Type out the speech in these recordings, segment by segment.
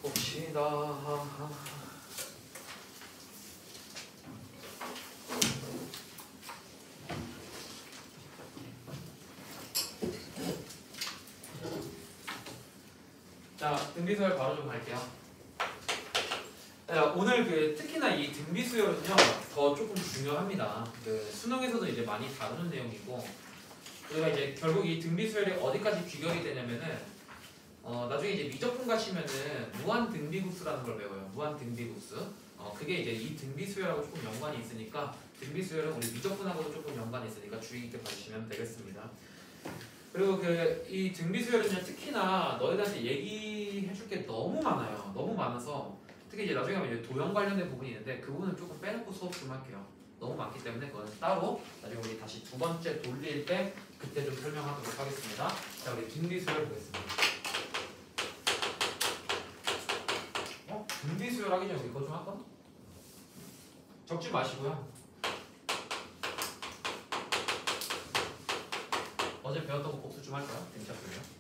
봅시다. 자, 등비수열 바로 좀 갈게요. 오늘 특히나 이 등비수열은요 더 조금 중요합니다. 수능에서도 이제 많이 다루는 내용이고, 우리가 이제 결국 이 등비수열이 어디까지 귀결이 되냐면은 나중에 이제 미적분 가시면은 무한 등비급수라는 걸 배워요. 무한 등비급수. 그게 이제 이 등비수열하고 조금 연관이 있으니까, 등비수열은 우리 미적분하고도 조금 연관이 있으니까 주의 깊게 봐주시면 되겠습니다. 그리고 이 등비수열은요 특히나 너희들한테 얘기해줄 게 너무 많아요. 너무 많아서 특히 이제 나중에 하면 이제 도형 관련된 부분이 있는데 그 부분은 조금 빼놓고 수업 좀 할게요. 너무 많기 때문에 그거는 따로 나중에 우리 다시 두 번째 돌릴 때 그때 좀 설명하도록 하겠습니다. 자, 우리 등비수열 보겠습니다. 등비수열 하기 전에 우리 그거 좀 할까? 적지 마시고요. 어제 배웠던 거 복수 좀 할까요? 등차수열요.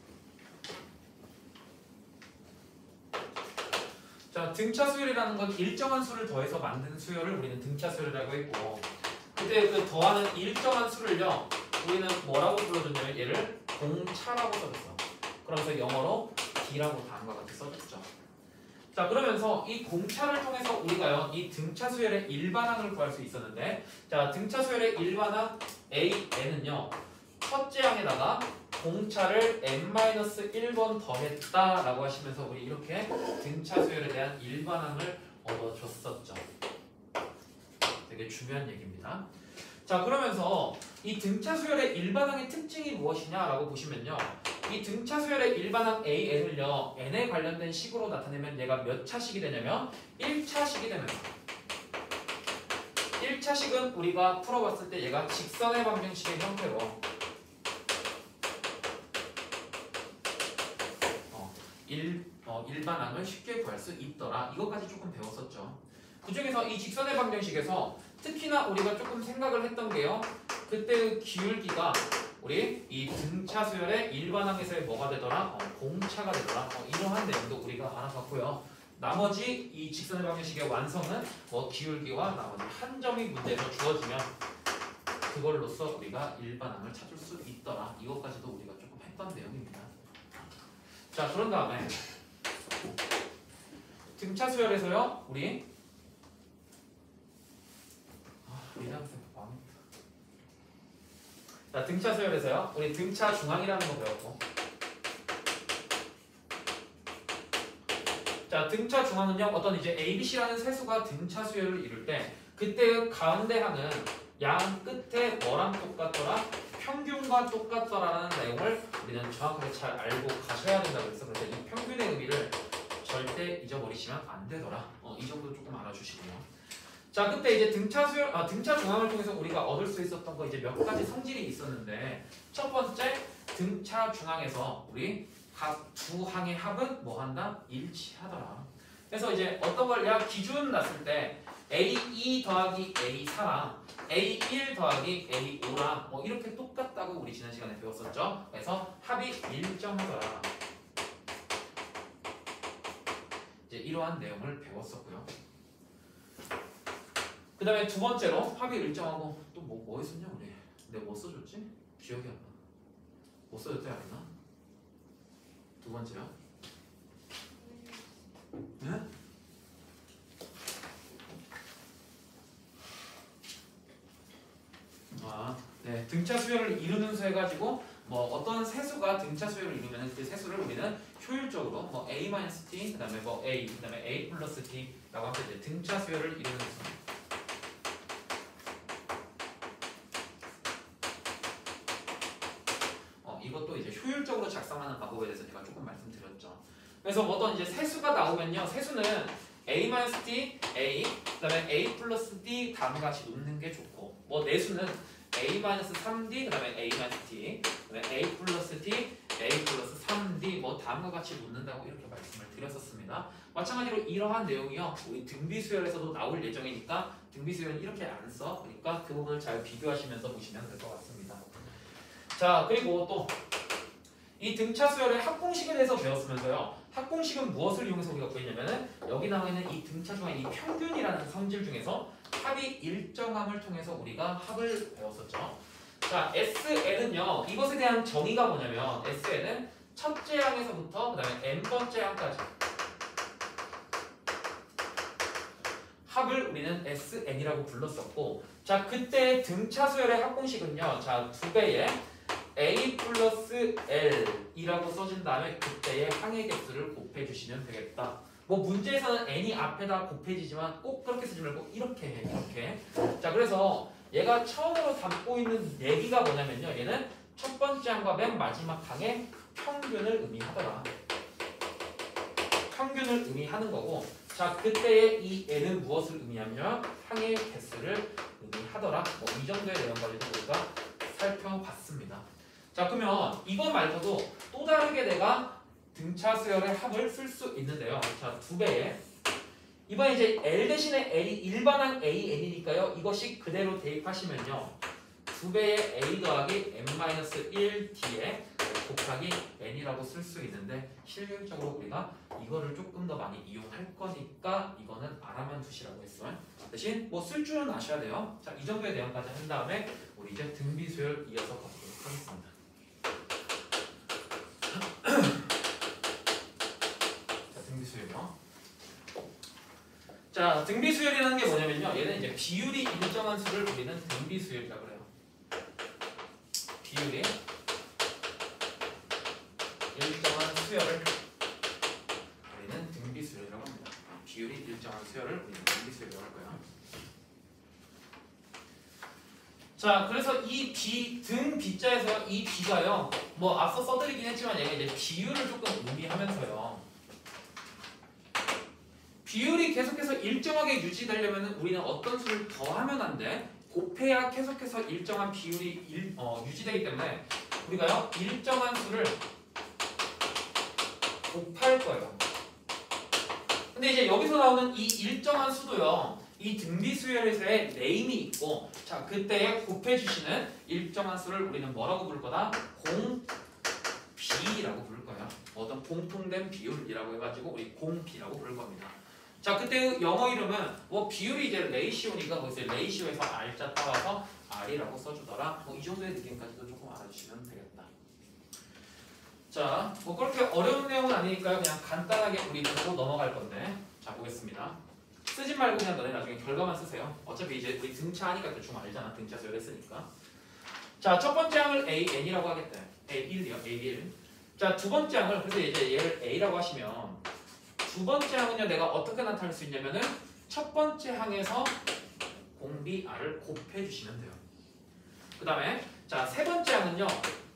자, 등차수열이라는 건 일정한 수를 더해서 만든 수열을 우리는 등차수열이라고 했고, 그때 그 더하는 일정한 수를요 우리는 뭐라고 불러줬냐면 얘를 공차라고 써줬어. 그러면서 영어로 D라고 다음과 같이 써줬죠. 자, 그러면서 이 공차를 통해서 우리가요 이 등차수열의 일반항을 구할 수 있었는데, 자, 등차수열의 일반항 AN은요 첫째 항에다가 공차를 n-1번 더했다라고 하시면서 우리 이렇게 등차수열에 대한 일반항을 얻어줬었죠. 되게 중요한 얘기입니다. 자, 그러면서 이 등차수열의 일반항의 특징이 무엇이냐라고 보시면요, 이 등차수열의 일반항 AN을요 n에 관련된 식으로 나타내면 얘가 몇 차식이 되냐면 1차식이 되면서, 1차식은 우리가 풀어봤을 때 얘가 직선의 방정식의 형태로 일반항을 쉽게 구할 수 있더라. 이것까지 조금 배웠었죠. 그 중에서 이 직선의 방정식에서 특히나 우리가 조금 생각을 했던 게요, 그때 기울기가 우리 이 등차수열의 일반항에서의 뭐가 되더라? 공차가 되더라. 이러한 내용도 우리가 알아봤고요. 나머지 이 직선의 방정식의 완성은 기울기와 나머지 한 점이 문제로 주어지면 그걸로써 우리가 일반항을 찾을 수 있더라. 이것까지도 우리가 조금 했던 내용입니다. 자, 그런 다음에 등차수열에서요 우리 자, 등차수열에서요 우리 등차 중앙이라는 거 배웠고, 자, 등차 중앙은요 어떤 이제 ABC라는 세수가 등차수열을 이룰 때 그때 가운데 항은 양 끝에 뭐랑 똑같더라? 평균과 똑같더라라는 내용을 우리는 정확하게 잘 알고 가셔야 된다고 했어. 그래서 이 평균의 의미를 절대 잊어버리시면 안 되더라. 이 정도 조금 알아주시고요. 자, 그때 이제 등차 중앙을 통해서 우리가 얻을 수 있었던 거 이제 몇 가지 성질이 있었는데, 첫 번째 등차 중앙에서 우리 각 두 항의 합은 뭐 한다? 일치하더라. 그래서 이제 어떤 걸 기준 놨을 때 A2 더하기 A4랑 A1 더하기 A5랑 이렇게 똑같다고 우리 지난 시간에 배웠었죠. 그래서 합이 일정하더라. 이제 이러한 내용을 배웠었고요. 그 다음에 두 번째로 합이 일정하고 또 뭐 했었냐 우리? 내가 뭐 써줬지? 기억이 안 나. 뭐 써줬지 않았나? 두 번째요? 네? 네, 등차 수열을 이루는 수 해가지고 어떤 세수가 등차 수열을 이루면 그 세수를 우리는 효율적으로 A-T, 그다음에 A, 그다음에 A 플러스 T라고 하면 이제 등차 수열을 이루는 수. 이것도 이제 효율적으로 작성하는 방법에 대해서 제가 조금 말씀드렸죠. 그래서 어떤 이제 세수가 나오면요, 세수는 A-T, A, 그다음에 A 플러스 D 다음과 같이 놓는 게 좋고, 내수는 A-3D, 그 다음에 A-T, 그 다음에 A 플러스 T, A 플러스 3D 다음과 같이 놓는다고 이렇게 말씀을 드렸었습니다. 마찬가지로 이러한 내용이요 우리 등비수열에서도 나올 예정이니까 등비수열은 이렇게 안 써. 그러니까 그 부분을 잘 비교하시면서 보시면 될 것 같습니다. 자, 그리고 또 이 등차 수열의 합공식에 대해서 배웠으면서요. 합공식은 무엇을 이용해서 우리가 구했냐면은 여기 나와 있는 이 등차 중에 이 평균이라는 성질 중에서 합이 일정함을 통해서 우리가 합을 배웠었죠. 자, SN은요. 이것에 대한 정의가 뭐냐면 SN은 첫째 항에서부터 그 다음에 n번째 항까지 합을 우리는 SN이라고 불렀었고, 자, 그때 등차 수열의 합공식은요. 자, 2배의 A 플러스 L이라고 써준 다음에 그때의 항의 개수를 곱해주시면 되겠다. 뭐 문제에서는 n이 앞에다 곱해지지만 꼭 그렇게 쓰지 말고 이렇게 해, 이렇게. 자, 그래서 얘가 처음으로 담고 있는 얘기가 뭐냐면요. 얘는 첫 번째 항과 맨 마지막 항의 평균을 의미하더라. 평균을 의미하는 거고, 자, 그때의 이 n은 무엇을 의미하며 항의 개수를 의미하더라. 뭐 이 정도의 내용까지도 우리가 살펴봤습니다. 자, 그러면 이거 말고도 또 다르게 내가 등차 수열의 합을 쓸 수 있는데요. 자, 2배에 이번에 이제 L 대신에 L이 일반항 AN이니까요. 이것이 그대로 대입하시면요. 2배의 A 더하기 N-1 D에 곱하기 N이라고 쓸 수 있는데 실질적으로 우리가 이거를 조금 더 많이 이용할 거니까 이거는 알아만 두시라고 했어요. 대신 뭐 쓸 줄은 아셔야 돼요. 자, 이 정도의 내용까지 한 다음에 우리 이제 등비수열 이어서 가보도록 하겠습니다. 자, 등비수열이요. 자, 등비수열이라는 게 뭐냐면요. 얘는 이제 비율이 일정한 수를 우리는 등비수열이라고 그래요. 비율이 일정한 수열을 우리는 등비수열이라고 합니다. 비율이 일정한 수열을 우리는 등비수열이라고 할 거예요. 자, 그래서 이 등 B자에서 이 B가요. 뭐 앞서 써드리긴 했지만 얘가 이제 비율을 조금 의미하면서요. 비율이 계속해서 일정하게 유지되려면 우리는 어떤 수를 더하면 안 돼? 곱해야 계속해서 일정한 비율이 유지되기 때문에 우리가요 일정한 수를 곱할 거예요. 근데 이제 여기서 나오는 이 일정한 수도요. 이 등비수열에서의 네임이 있고, 자, 그때에 곱해주시는 일정한 수를 우리는 뭐라고 부를 거다? 공비라고 부를 거예요. 어떤 공통된 비율이라고 해가지고 우리 공비라고 부를 겁니다. 자, 그때 영어 이름은 뭐 비율이 이제 레이시오니까 거기서 레이시오에서 R자 따와서 R이라고 써주더라. 뭐 이 정도의 느낌까지도 조금 알아주시면 되겠다. 자, 뭐 그렇게 어려운 내용은 아니니까요. 그냥 간단하게 우리 보고 넘어갈 건데, 자, 보겠습니다. 쓰지 말고 그냥 너네 나중에 결과만 쓰세요. 어차피 이제 우리 등차 하니까 대충 알잖아. 등차 수열 했으니까. 자, 첫 번째 항을 AN이라고 하겠다. A1이요. A1. 자, 두 번째 항을, 그래서 이제 얘를 A라고 하시면 두 번째 항은요, 내가 어떻게 나타낼 수 있냐면은 첫 번째 항에서 공비 R을 곱해주시면 돼요. 그 다음에, 자, 세 번째 항은요,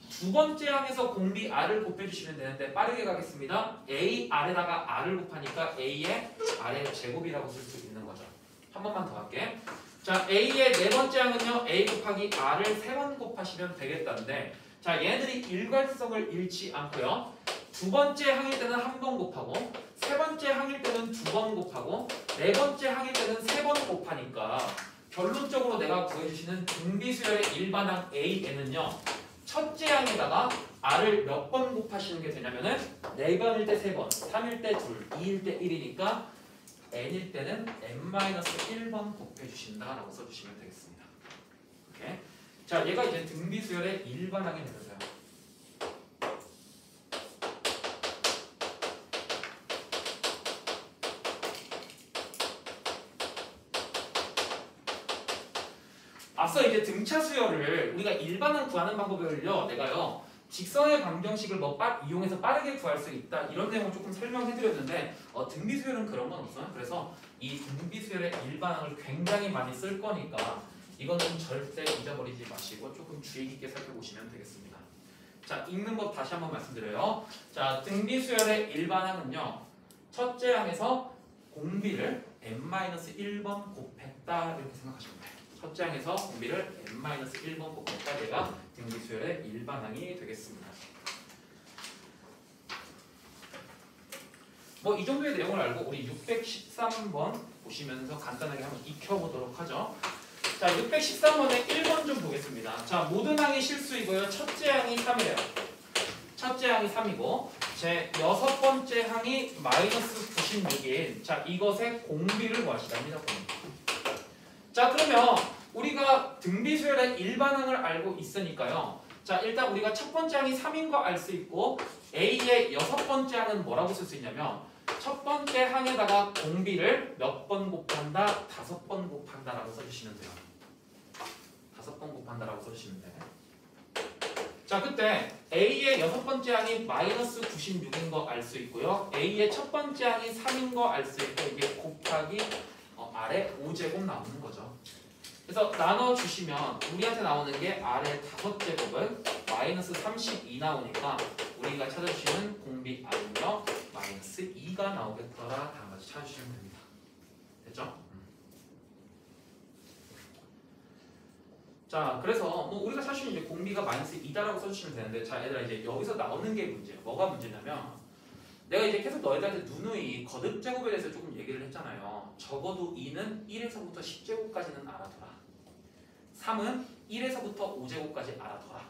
두 번째 항에서 공비 R을 곱해주시면 되는데 빠르게 가겠습니다. A R에다가 R을 곱하니까 A의 R의 제곱이라고 쓸 수 있는 거죠. 한 번만 더 할게. 자, A의 네 번째 항은요, A 곱하기 R을 3번 곱하시면 되겠다는데, 자, 얘네들이 일관성을 잃지 않고요. 두 번째 항일 때는 한 번 곱하고, 세 번째 항일 때는 2번 곱하고, 네 번째 항일 때는 3번 곱하니까 결론적으로 내가 구해주시는 등비수열의 일반항 AN은요, 첫째 항에다가 R을 몇 번 곱하시는 게 되냐면은 4번일 때 3번, 3일 때 2, 2일 때 1이니까 N일 때는 N-1번 곱해주신다라고 써주시면 되겠습니다. 오케이. 자, 얘가 이제 등비수열의 일반항이 되면서요. 앞서 이제 등차 수열을 우리가 일반항 구하는 방법을요, 내가요 직선의 방정식을 뭐 이용해서 빠르게 구할 수 있다 이런 내용을 조금 설명해드렸는데 등비수열은 그런 건 없어요. 그래서 이 등비수열의 일반항을 굉장히 많이 쓸 거니까 이거는 절대 잊어버리지 마시고 조금 주의 깊게 살펴보시면 되겠습니다. 자, 읽는 법 다시 한번 말씀드려요. 자, 등비수열의 일반항은요, 첫째 항에서 공비를 n-1번 곱했다 이렇게 생각하시면 돼요. 첫째 항에서 공비를 n-1번 곱했다. 얘가 등비수열의 일반항이 되겠습니다. 뭐 이 정도의 내용을 알고 우리 613번 보시면서 간단하게 한번 익혀보도록 하죠. 자, 613번에 1번 좀 보겠습니다. 자, 모든 항이 실수이고요. 첫째 항이 3이래요. 첫째 항이 3이고 제 여섯 번째 항이 마이너스 96인 자 이것의 공비를 구하시랍니다. 자 그러면 우리가 등비 수열의 일반항을 알고 있으니까요. 자 일단 우리가 첫 번째 항이 3인 거 알 수 있고 A의 여섯 번째 항은 뭐라고 쓸 수 있냐면 첫 번째 항에다가 공비를 몇 번 곱한다? 5번 곱한다라고 써주시면 돼요. 5번 곱한다라고 써주시면 돼. 자 그때 A의 여섯 번째 항이 마이너스 96인 거 알 수 있고요. A의 첫 번째 항이 3인 거 알 수 있고 이게 곱하기 아래 5제곱 나오는 거죠. 그래서 나눠주시면 우리한테 나오는 게 아래 5제곱은 마이너스 32 나오니까 우리가 찾아주시는 공비 R은요 마이너스 2가 나오겠더라. 다음까지 찾아주시면 됩니다. 됐죠? 자 그래서 뭐 우리가 사실 이제 공비가 마이너스 2다라고 써주시면 되는데 자 얘들아 이제 여기서 나오는 게 문제예요. 뭐가 문제냐면 내가 이제 계속 너희들한테 누누이 거듭 제곱에 대해서 조금 얘기를 했잖아요. 적어도 2는 1에서부터 10제곱까지는 알아둬라. 3은 1에서부터 5제곱까지 알아둬라.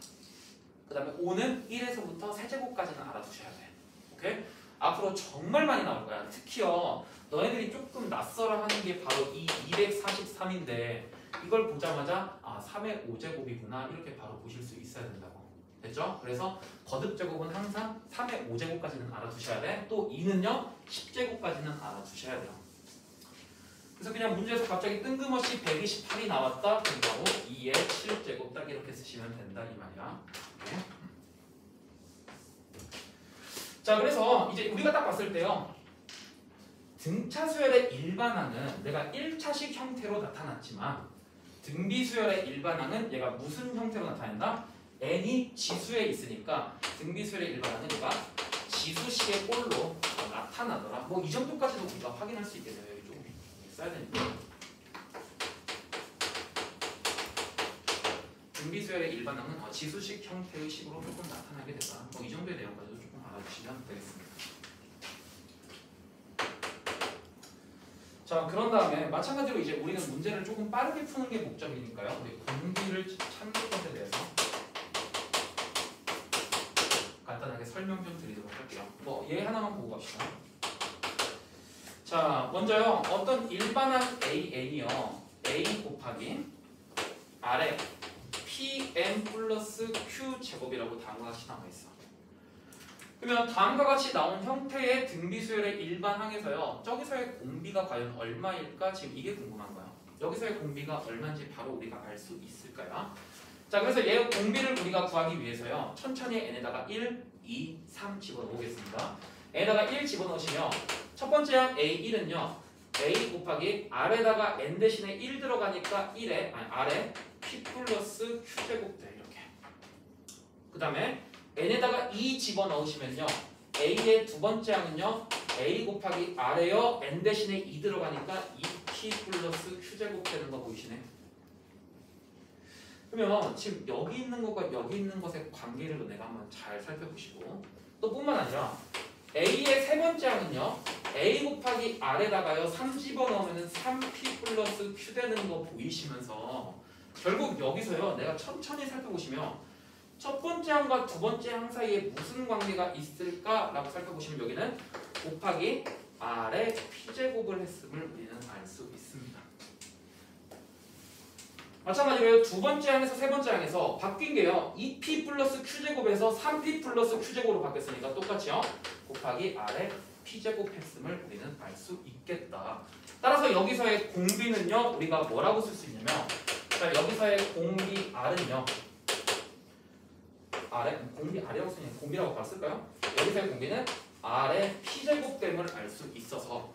그 다음에 5는 1에서부터 3제곱까지는 알아두셔야 돼. 오케이? 앞으로 정말 많이 나올 거야. 특히요 너희들이 조금 낯설어 하는 게 바로 이 243인데 이걸 보자마자 아 3의 5제곱이구나 이렇게 바로 보실 수 있어야 된다고. 됐죠? 그래서 거듭 제곱은 항상 3의 5제곱까지는 알아두셔야 돼. 또 2는요 10제곱까지는 알아두셔야 돼요. 그래서 그냥 문제에서 갑자기 뜬금없이 128이 나왔다. 그럼 바로 2의 7제곱 딱 이렇게 쓰시면 된다 이 말이야. 네. 자 그래서 이제 우리가 딱 봤을 때요 등차 수열의 일반항은 내가 1차식 형태로 나타났지만 등비 수열의 일반항은 얘가 무슨 형태로 나타낸다? n이 지수에 있으니까 등비 수열의 일반항은 얘가 지수식의 꼴로 나타나더라. 뭐 이 정도까지도 우리가 확인할 수 있겠네요. 여기 좀 써야 되니까. 등비 수열의 일반항은 지수식 형태의 식으로 조금 나타나게 되다. 뭐 이 정도의 내용까지도 조금 알아주시면 되겠습니다. 자 그런 다음에 마찬가지로 이제 우리는 문제를 조금 빠르게 푸는 게 목적이니까요. 우리 공비를 찾는 것에 대해서 간단하게 설명 좀 드리도록 할게요. 뭐 얘 하나만 보고 갑시다. 자 먼저요 어떤 일반항 AN이요 A 곱하기 R에 PM 플러스 Q 제곱이라고 다음과 같이 나와 있어. 그러면 다음과 같이 나온 형태의 등비 수열의 일반항에서요 저기서의 공비가 과연 얼마일까 지금 이게 궁금한 거야. 여기서의 공비가 얼마인지 바로 우리가 알 수 있을까요? 자 그래서 얘 공비를 우리가 구하기 위해서요 천천히 n에다가 1, 2, 3 집어넣겠습니다. n에다가 1 집어넣으시면 첫 번째 항 A1은요 A 곱하기 R에다가 n 대신에 1 들어가니까 1에 R에 P 플러스 Q제곱 돼 이렇게. 그 다음에 n에다가 2 집어넣으시면요 A의 두 번째 항은요 A 곱하기 R에요 n 대신에 2 들어가니까 2P 플러스 Q제곱 되는 거 보이시네? 그러면 지금 여기 있는 것과 여기 있는 것의 관계를 내가 한번 잘 살펴보시고 또 뿐만 아니라 A의 세 번째 항은요 A 곱하기 R에다가요 3 집어넣으면 3P 플러스 Q 되는 거 보이시면서 결국 여기서요 내가 천천히 살펴보시면 첫 번째 항과 두 번째 항 사이에 무슨 관계가 있을까라고 살펴보시면 여기는 곱하기 R의 P제곱을 했음을 우리는 알 수 있습니다. 마찬가지로 두 번째 항에서 세 번째 항에서 바뀐 게요 2P 플러스 Q제곱에서 3P 플러스 Q제곱으로 바뀌었으니까 똑같이요 곱하기 R의 P제곱 했음을 우리는 알 수 있겠다. 따라서 여기서의 공비는요 우리가 뭐라고 쓸 수 있냐면 자 여기서의 공비 R은요 공비 R이라고 쓰냐 공비라고 봤을까요? 여기서의 공비는 R의 P제곱됨을 알 수 있어서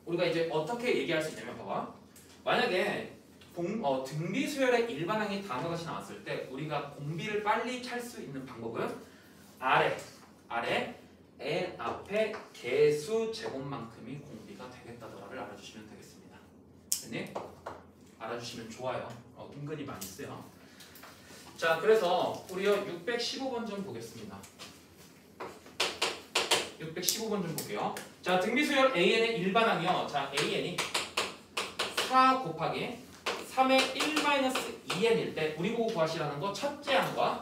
우리가 이제 어떻게 얘기할 수 있냐면 봐봐 만약에 등비 수열의 일반항이 다음과 같이 나왔을 때 우리가 공비를 빨리 찰 수 있는 방법은 아래 n 앞에 개수 제곱만큼이 공비가 되겠다더라를 알아주시면 되겠습니다. 됐니? 알아주시면 좋아요. 은근히 많이 쓰요. 자 그래서 우리요 615번 좀 보겠습니다. 615번 좀 볼게요. 자 등비수열 AN의 일반항이요. 자 AN이 4 곱하기 3의 1-2n일 때 우리 보고 구하시라는 거 첫째 항과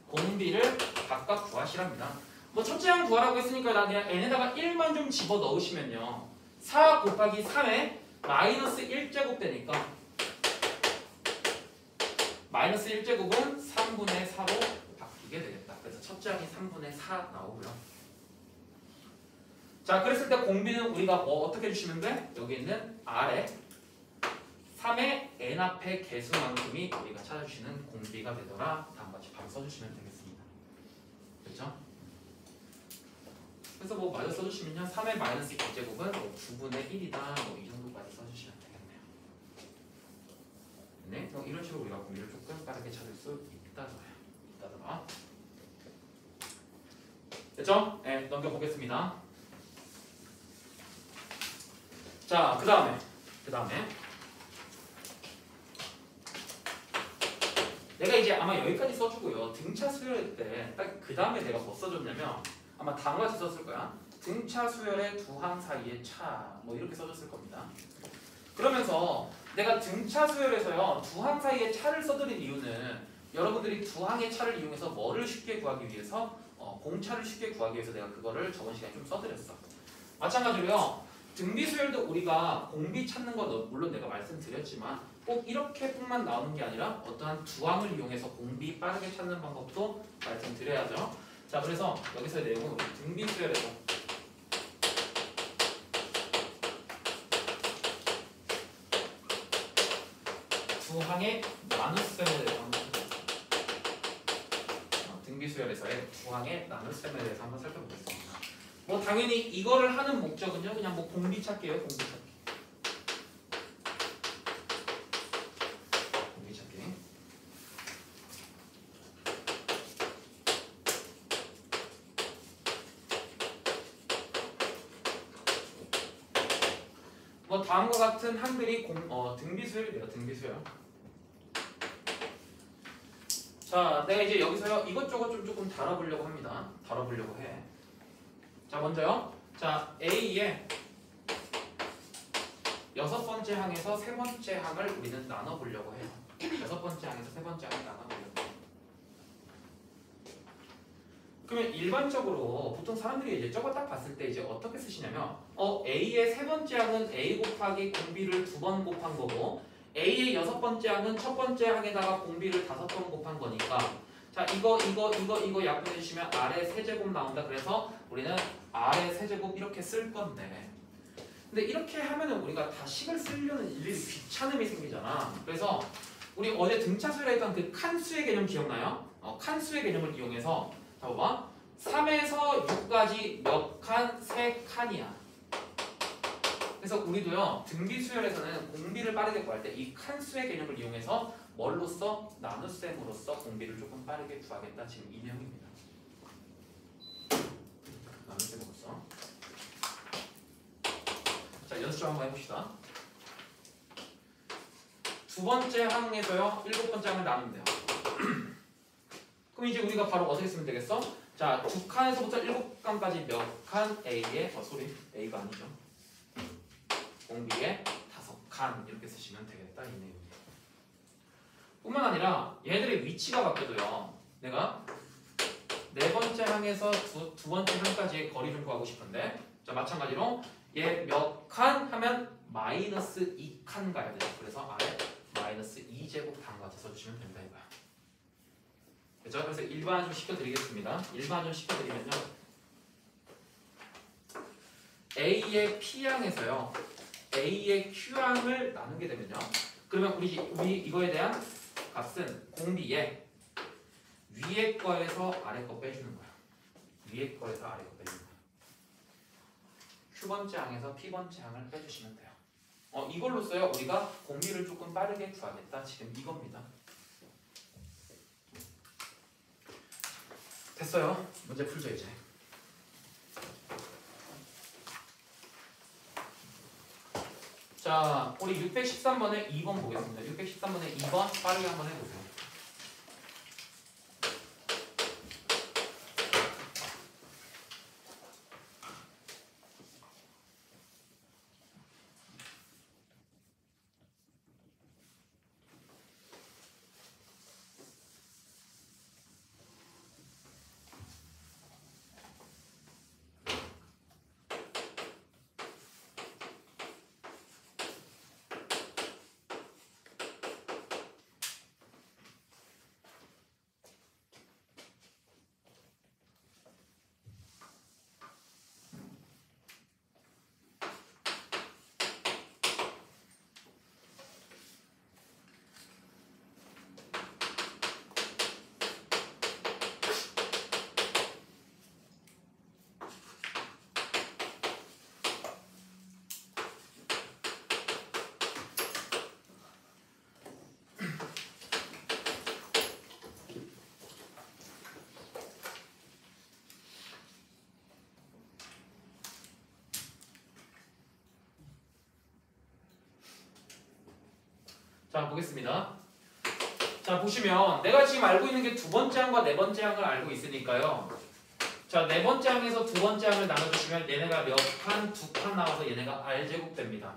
공비를 각각 구하시랍니다. 뭐 첫째 항 구하라고 했으니까 나 그냥 n에다가 1만 좀 집어 넣으시면요. 4 곱하기 3의 마이너스 1제곱 되니까 마이너스 1제곱은 3분의 4로 바뀌게 되겠다. 그래서 첫째 항이 3분의 4 나오고요. 자, 그랬을 때 공비는 우리가 뭐 어떻게 해주시면 돼? 여기 있는 R에 3의 n 앞의 개수만큼이 우리가 찾아주시는 공비가 되더라. 다음같이 바로 써주시면 되겠습니다. 그렇죠? 그래서 뭐 마저 써주시면요. 3의 마이너스 2제곱은 뭐 9분의 1이다. 뭐 이 정도까지 써주시면 되겠네요. 네, 그럼 이런 식으로 우리가 공비를 조금 빠르게 찾을 수 있다더라. 됐죠? 네, 넘겨보겠습니다. 자, 그 다음에 내가 이제 아마 여기까지 써주고요. 등차 수열할 때 딱 그 다음에 내가 뭐 써줬냐면 아마 다음같이 썼을 거야. 등차 수열의 두 항 사이의 차 뭐 이렇게 써줬을 겁니다. 그러면서 내가 등차 수열에서요 두 항 사이의 차를 써드린 이유는 여러분들이 두 항의 차를 이용해서 뭐를 쉽게 구하기 위해서 공차를 쉽게 구하기 위해서 내가 그거를 저번 시간에 좀 써드렸어. 마찬가지로요. 등비 수열도 우리가 공비 찾는 거 물론 내가 말씀드렸지만 꼭 이렇게뿐만 나오는 게 아니라 어떠한 두 항을 이용해서 공비 빠르게 찾는 방법도 말씀드려야죠. 자, 그래서 여기서의 내용은 우리 등비 수열에서 두 항의 나눗셈에 대해서 한번 살펴보겠습니다. 등비 수열에서의 두 항의 나눗셈에 대해서 한번 살펴보겠습니다. 뭐 당연히 이거를 하는 목적은요 그냥 뭐 공비 찾기예요. 공비 찾기. 뭐 다음과 같은 항들이 등비수열이래요. 등비수열. 자, 내가 이제 여기서요 이것저것 좀 조금 다뤄보려고 합니다. 다뤄보려고 해. 자, 먼저요. 자, A의 여섯 번째 항에서 세 번째 항을 우리는 나눠보려고 해요. 여섯 번째 항에서 세 번째 항을 나눠보려고 해요. 그러면 일반적으로 보통 사람들이 이제 저거 딱 봤을 때 이제 어떻게 쓰시냐면 A의 세 번째 항은 A 곱하기 공비를 2번 곱한 거고 A의 여섯 번째 항은 첫 번째 항에다가 공비를 5번 곱한 거니까 자, 이거 약분해 주시면 R의 세제곱 나온다. 그래서 우리는 R의 세제곱 이렇게 쓸 건데 근데 이렇게 하면은 우리가 다 식을 쓰려는 일일이 귀찮음이 생기잖아. 그래서 우리 어제 등차수열에 했던 그 칸수의 개념 기억나요? 칸수의 개념을 이용해서 자, 봐봐. 3에서 6까지 몇 칸? 3칸이야. 그래서 우리도요 등비 수열에서는 공비를 빠르게 구할 때 이 칸수의 개념을 이용해서 뭘로써? 나눗셈으로써 공비를 조금 빠르게 구하겠다. 지금 이 내용입니다. 나눗셈으로써. 자, 연습 좀 한번 해봅시다. 두 번째 항에서요 7번째 항을 나누면 돼요. 그럼 이제 우리가 바로 어떻게 쓰면 되겠어? 자, 2칸에서부터 7칸까지 몇 칸? A의 A가 아니죠. 공비의 5칸 이렇게 쓰시면 되겠다. 이 내용입니다. 뿐만 아니라 얘들의 위치가 바뀌어도요. 내가 네 번째 항에서 두 번째 항까지의 거리를 구하고 싶은데 자, 마찬가지로 얘 몇 칸 하면 마이너스 2칸 가야 돼요. 그래서 아래 마이너스 2제곱 단까지 써주시면 된다 이거야. 그렇죠? 그래서 일반화 좀 시켜드리겠습니다. 일반화 좀 시켜드리면요. A의 P항에서요. A의 Q항을 나누게 되면요. 그러면 우리 이거에 대한 값은 공비에 위에 거에서 아래 거 빼주는 거야. 위에 거에서 아래 거 빼주는 거야. Q번째 항에서 P번째 항을 빼주시면 돼요. 이걸로써요. 우리가 공비를 조금 빠르게 구하겠다. 지금 이겁니다. 됐어요. 문제 풀죠 이제. 자, 우리 613번에 2번 보겠습니다. 613번에 2번 빠르게 한번 해보세요. 자, 보겠습니다. 자, 보시면 내가 지금 알고 있는 게 두 번째 항과 네 번째 항을 알고 있으니까요. 자, 네 번째 항에서 두 번째 항을 나눠주시면 얘네가 몇 칸? 두 칸 나와서 얘네가 R제곱 됩니다.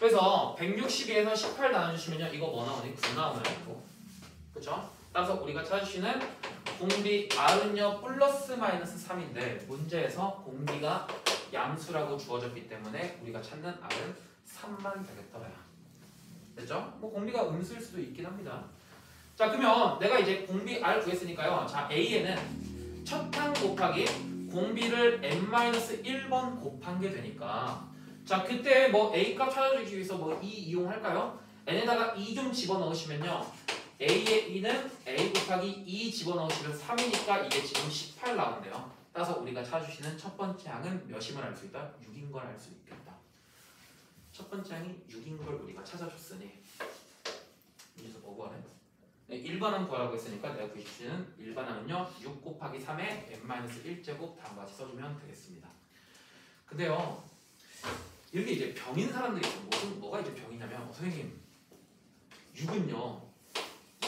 그래서 162에서 18 나눠주시면요. 이거 뭐 나오니? 9 나오나요? 그쵸? 따라서 우리가 찾으시는 공비 R은요. 플러스 마이너스 3인데 문제에서 공비가 양수라고 주어졌기 때문에 우리가 찾는 R은 3만 되겠더라요. 됐죠? 뭐 공비가 음수일 수도 있긴 합니다. 자, 그러면 내가 이제 공비 R 구했으니까요. 자, A에는 첫 항 곱하기 공비를 n-1번 곱한 게 되니까 자, 그때 뭐 A 값 찾아주기 위해서 뭐 2 이용할까요? n에다가 2 좀 집어넣으시면요. A의 2는 A 곱하기 2 집어넣으시면 3이니까 이게 지금 18 나온대요. 따라서 우리가 찾아주시는 첫 번째 항은 몇임을 알 수 있다? 6인 걸 알 수 있겠다. 첫 번째 항이 6인 걸 우리가 찾아줬으니 여기서 뭐 구하래? 네, 일반항 구하라고 했으니까 내가 구해주시는 일반항은요 6 곱하기 3의 n-1제곱 다음과 같이 써주면 되겠습니다. 근데요 이렇게 이제 병인 사람들이 있어요. 뭐가 이제 병이냐면 선생님 6은요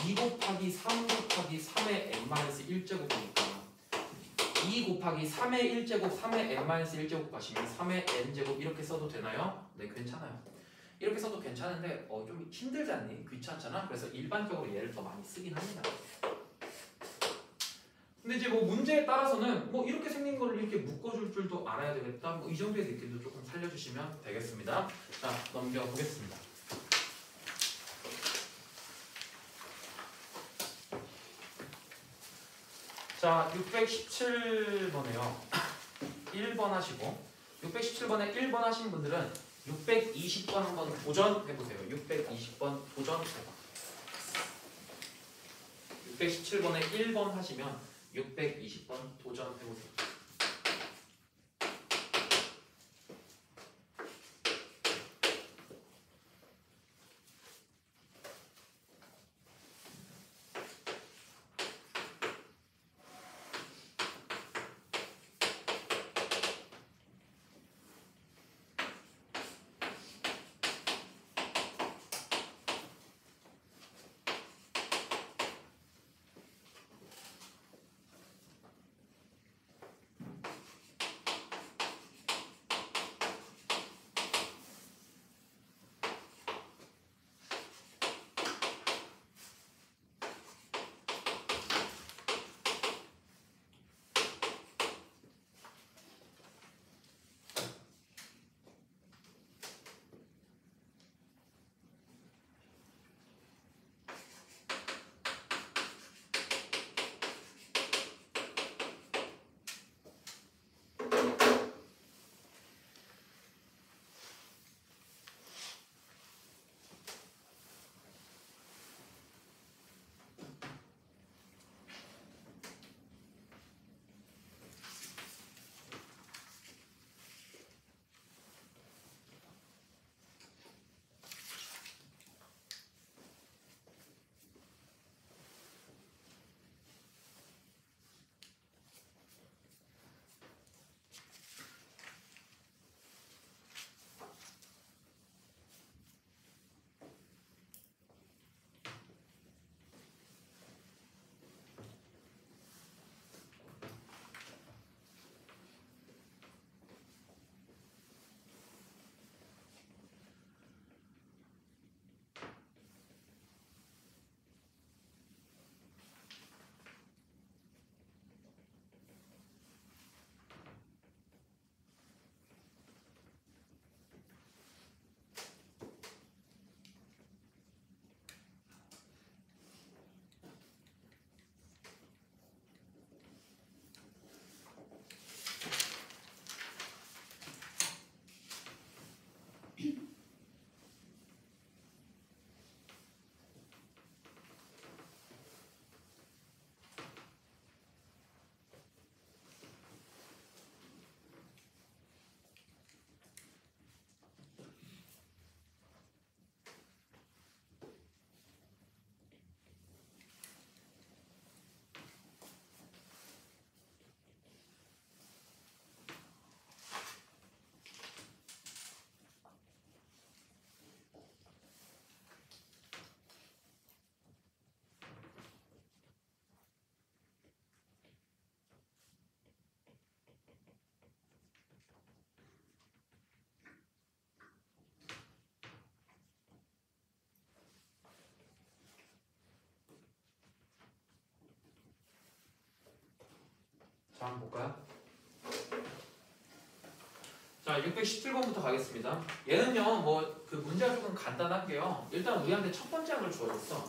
2 곱하기 3 곱하기 3의 n-1제곱이니까 2 곱하기 3의 1제곱 3의 n-1제곱 가시면 3의 n제곱 이렇게 써도 되나요? 네, 괜찮아요. 이렇게 써도 괜찮은데 좀 힘들지 않니? 귀찮잖아? 그래서 일반적으로 얘를 더 많이 쓰긴 합니다. 근데 이제 뭐 문제에 따라서는 뭐 이렇게 생긴 걸 이렇게 묶어줄 줄도 알아야 되겠다. 뭐 이 정도의 느낌도 조금 살려주시면 되겠습니다. 자, 넘겨보겠습니다. 자, 617번에요. 1번 하시고 617번에 1번 하신 분들은 620번 한번 도전해보세요. 620번 도전해봐. 617번에 1번 하시면 620번 도전해보세요. 자, 한번 볼까요? 자, 617번부터 가겠습니다. 얘는요, 뭐 그 문제가 조금 간단할게요. 일단 우리한테 첫 번째 항을 주어졌어.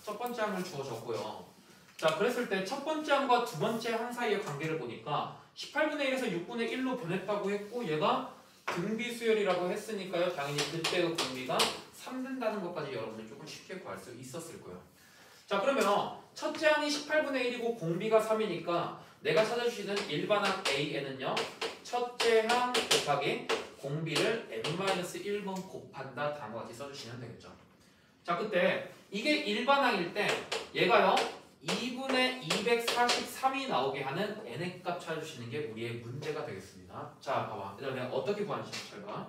첫 번째 항을 주어졌고요. 자, 그랬을 때 첫 번째 항과 두 번째 항 사이의 관계를 보니까 18분의 1에서 6분의 1로 변했다고 했고 얘가 등비 수열이라고 했으니까요. 당연히 그때의 공비가 3 된다는 것까지 여러분들 조금 쉽게 구할 수 있었을 거예요. 자, 그러면 첫째 항이 18분의 1이고 공비가 3이니까 내가 찾아주시는 일반항 A에는요. 첫째 항 곱하기 공비를 n-1번 곱한다 다음과 같이 써주시면 되겠죠. 자, 그때 이게 일반항일 때 얘가요. 2분의 243이 나오게 하는 n의 값 찾아주시는 게 우리의 문제가 되겠습니다. 자, 봐봐. 그 다음에 어떻게 구하는지 잘 봐.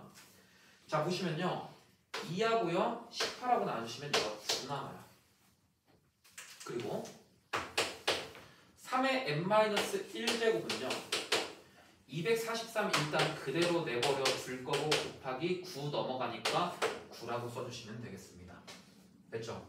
자, 보시면요. 2하고요. 18하고 나눠주시면 이거 9 남아요. 그리고 3의 n-1제곱은요. 243 일단 그대로 내버려 둘 거고 곱하기 9 넘어가니까 9라고 써주시면 되겠습니다. 됐죠?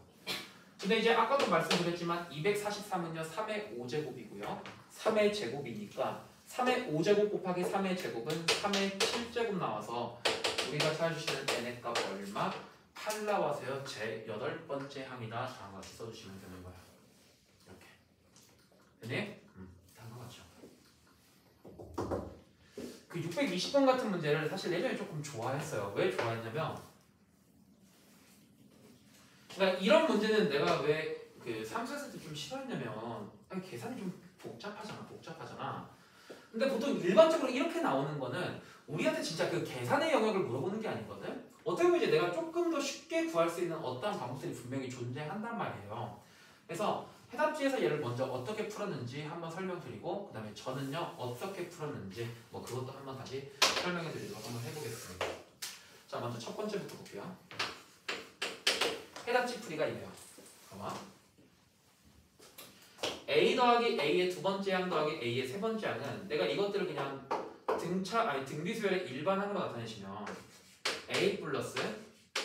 근데 이제 아까도 말씀드렸지만 243은요 3의 5제곱이고요 3의 제곱이니까 3의 5제곱 곱하기 3의 제곱은 3의 7제곱 나와서 우리가 찾아주시는 n의 값 얼마? 8 나와서요 제 8번째 항이다 다음과 같이 써주시면 되는 거예요. 이렇게 됐니? 다음과 같죠. 그 620번 같은 문제를 사실 예전에 조금 좋아했어요. 왜 좋아했냐면 그러니까 이런 문제는 내가 왜 그 3, 4세 때 좀 싫어했냐면 계산이 좀 복잡하잖아. 근데 보통 일반적으로 이렇게 나오는 거는 우리한테 진짜 그 계산의 영역을 물어보는 게 아니거든. 어떻게 보면 이제 내가 조금 더 쉽게 구할 수 있는 어떠한 방법들이 분명히 존재한단 말이에요. 그래서 해답지에서 얘를 먼저 어떻게 풀었는지 한번 설명드리고 그 다음에 저는요 어떻게 풀었는지 뭐 그것도 한번 다시 설명해 드리도록 한번 해보겠습니다. 자, 먼저 첫 번째부터 볼게요. 해답지 풀이가 이래요. 봐봐. A 더하기 A의 두 번째 항 더하기 A의 세 번째 항은 내가 이것들을 그냥 등비수열의 일반항으로 나타내시면 A 플러스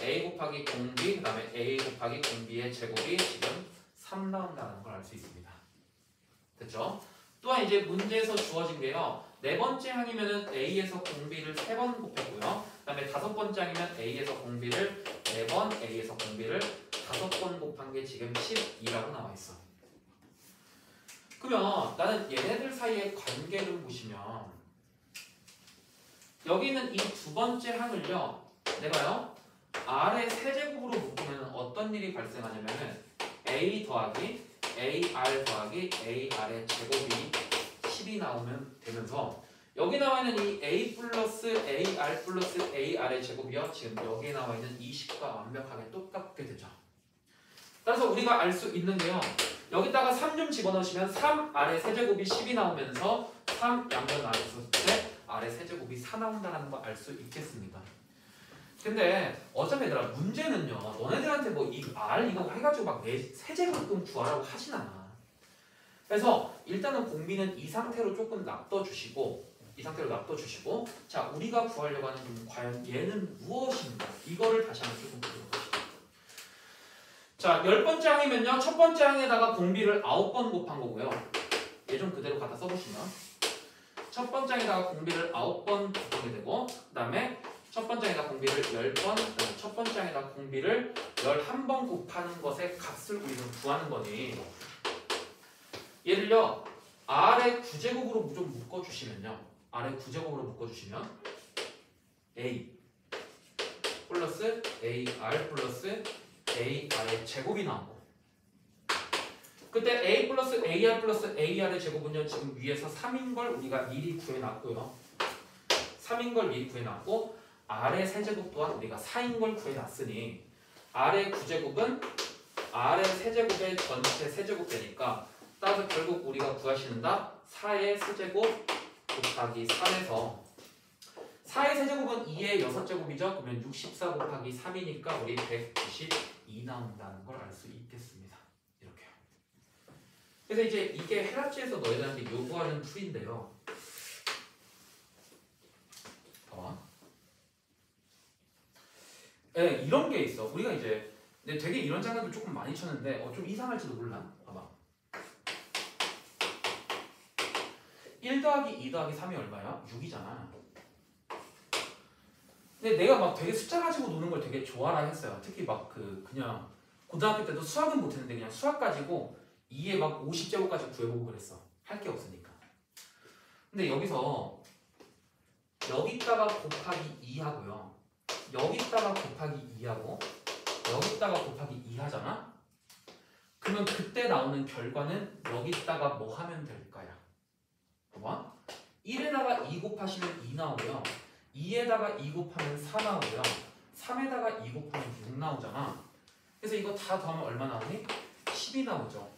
A 곱하기 공비 그 다음에 A 곱하기 공비의 제곱이 지금 3 나온다는 걸 알 수 있습니다. 됐죠? 또한 이제 문제에서 주어진 게요. 네 번째 항이면은 A에서 공비를 3번 곱했고요. 그 다음에 다섯 번째 항이면 A에서 공비를 4번, A에서 공비를 5번 곱한 게 지금 12라고 나와 있어. 그러면 나는 얘네들 사이의 관계를 보시면 여기 있는 이 두 번째 항을요. 내가요. R의 세제곱으로 묶으면 어떤 일이 발생하냐면은 A 더하기 AR 더하기 AR의 제곱이 10이 나오면 되면서 여기 나와 있는 이 A 플러스 AR 플러스 AR의 제곱이요. 지금 여기에 나와 있는 이 식과 완벽하게 똑같게 되죠. 따라서 우리가 알 수 있는 게요. 여기다가 3 좀 집어넣으시면 3R의 세제곱이 10이 나오면서 3 양변 나눴을 때 R의 세제곱이 4 나온다는 걸 알 수 있겠습니다. 근데 어차피 얘들아 문제는요. 너네들한테 뭐 이 R 이거 해가지고 막 내 세제곱끔 구하라고 하진 않아. 그래서 일단은 공비는 이 상태로 조금 놔둬주시고 자 우리가 구하려고 하는 좀 과연 얘는 무엇인가 이거를 다시 한번 조금 보도록 하시죠. 자 10번째 항이면요 첫 번째 항에다가 공비를 9번 곱한 거고요. 얘 좀 그대로 갖다 써보시면 첫 번째 항에다가 공비를 9번 곱하게 되고 그 다음에 첫 번째 항에다가 공비를 10번 첫 번째 항에다가 공비를 11번 곱하는 것의 값을 우리는 구하는 거니 얘를요 R의 9제곱으로 좀 묶어주시면요 R의 9제곱으로 묶어주시면 A 플러스 AR 플러스 AR의 제곱이 나오고 그때 A 플러스 AR 플러스 AR의 제곱은요 지금 위에서 3인 걸 우리가 미리 구해놨고요 3인 걸 미리 구해놨고 R의 세제곱 또한 우리가 4인 걸 구해놨으니 R의 9제곱은 R의 세제곱의 전체 세제곱 되니까 따라서 결국 우리가 구하시는 답 4의 세제곱 곱하기 3에서 4의 세제곱은 2의 6제곱이죠. 그러면 64 곱하기 3이니까 우리 192 나온다는 걸 알 수 있겠습니다. 이렇게요. 그래서 이제 이게 해답지에서 너희들한테 요구하는 풀인데요. 봐봐. 네, 이런 게 있어. 우리가 이제 되게 이런 장난도 조금 많이 쳤는데 좀 이상할지도 몰라. 봐봐. 1 더하기 2 더하기 3이 얼마야? 6이잖아. 근데 내가 막 되게 숫자 가지고 노는 걸 되게 좋아라 했어요. 특히 막 그냥 고등학교 때도 수학은 못했는데 그냥 수학 가지고 2에 막 50제곱까지 구해보고 그랬어. 할 게 없으니까. 근데 여기서 여기다가 곱하기 2 하고요. 여기다가 곱하기 2 하고 여기다가 곱하기 2 하잖아? 그러면 그때 나오는 결과는 여기다가 뭐 하면 될까요? 봐봐. 1에다가 2 곱하시면 2 나오고요. 2에다가 2 곱하면 4 나오고요. 3에다가 2 곱하면 6 나오잖아. 그래서 이거 다 더하면 얼마 나오니? 10이 나오죠.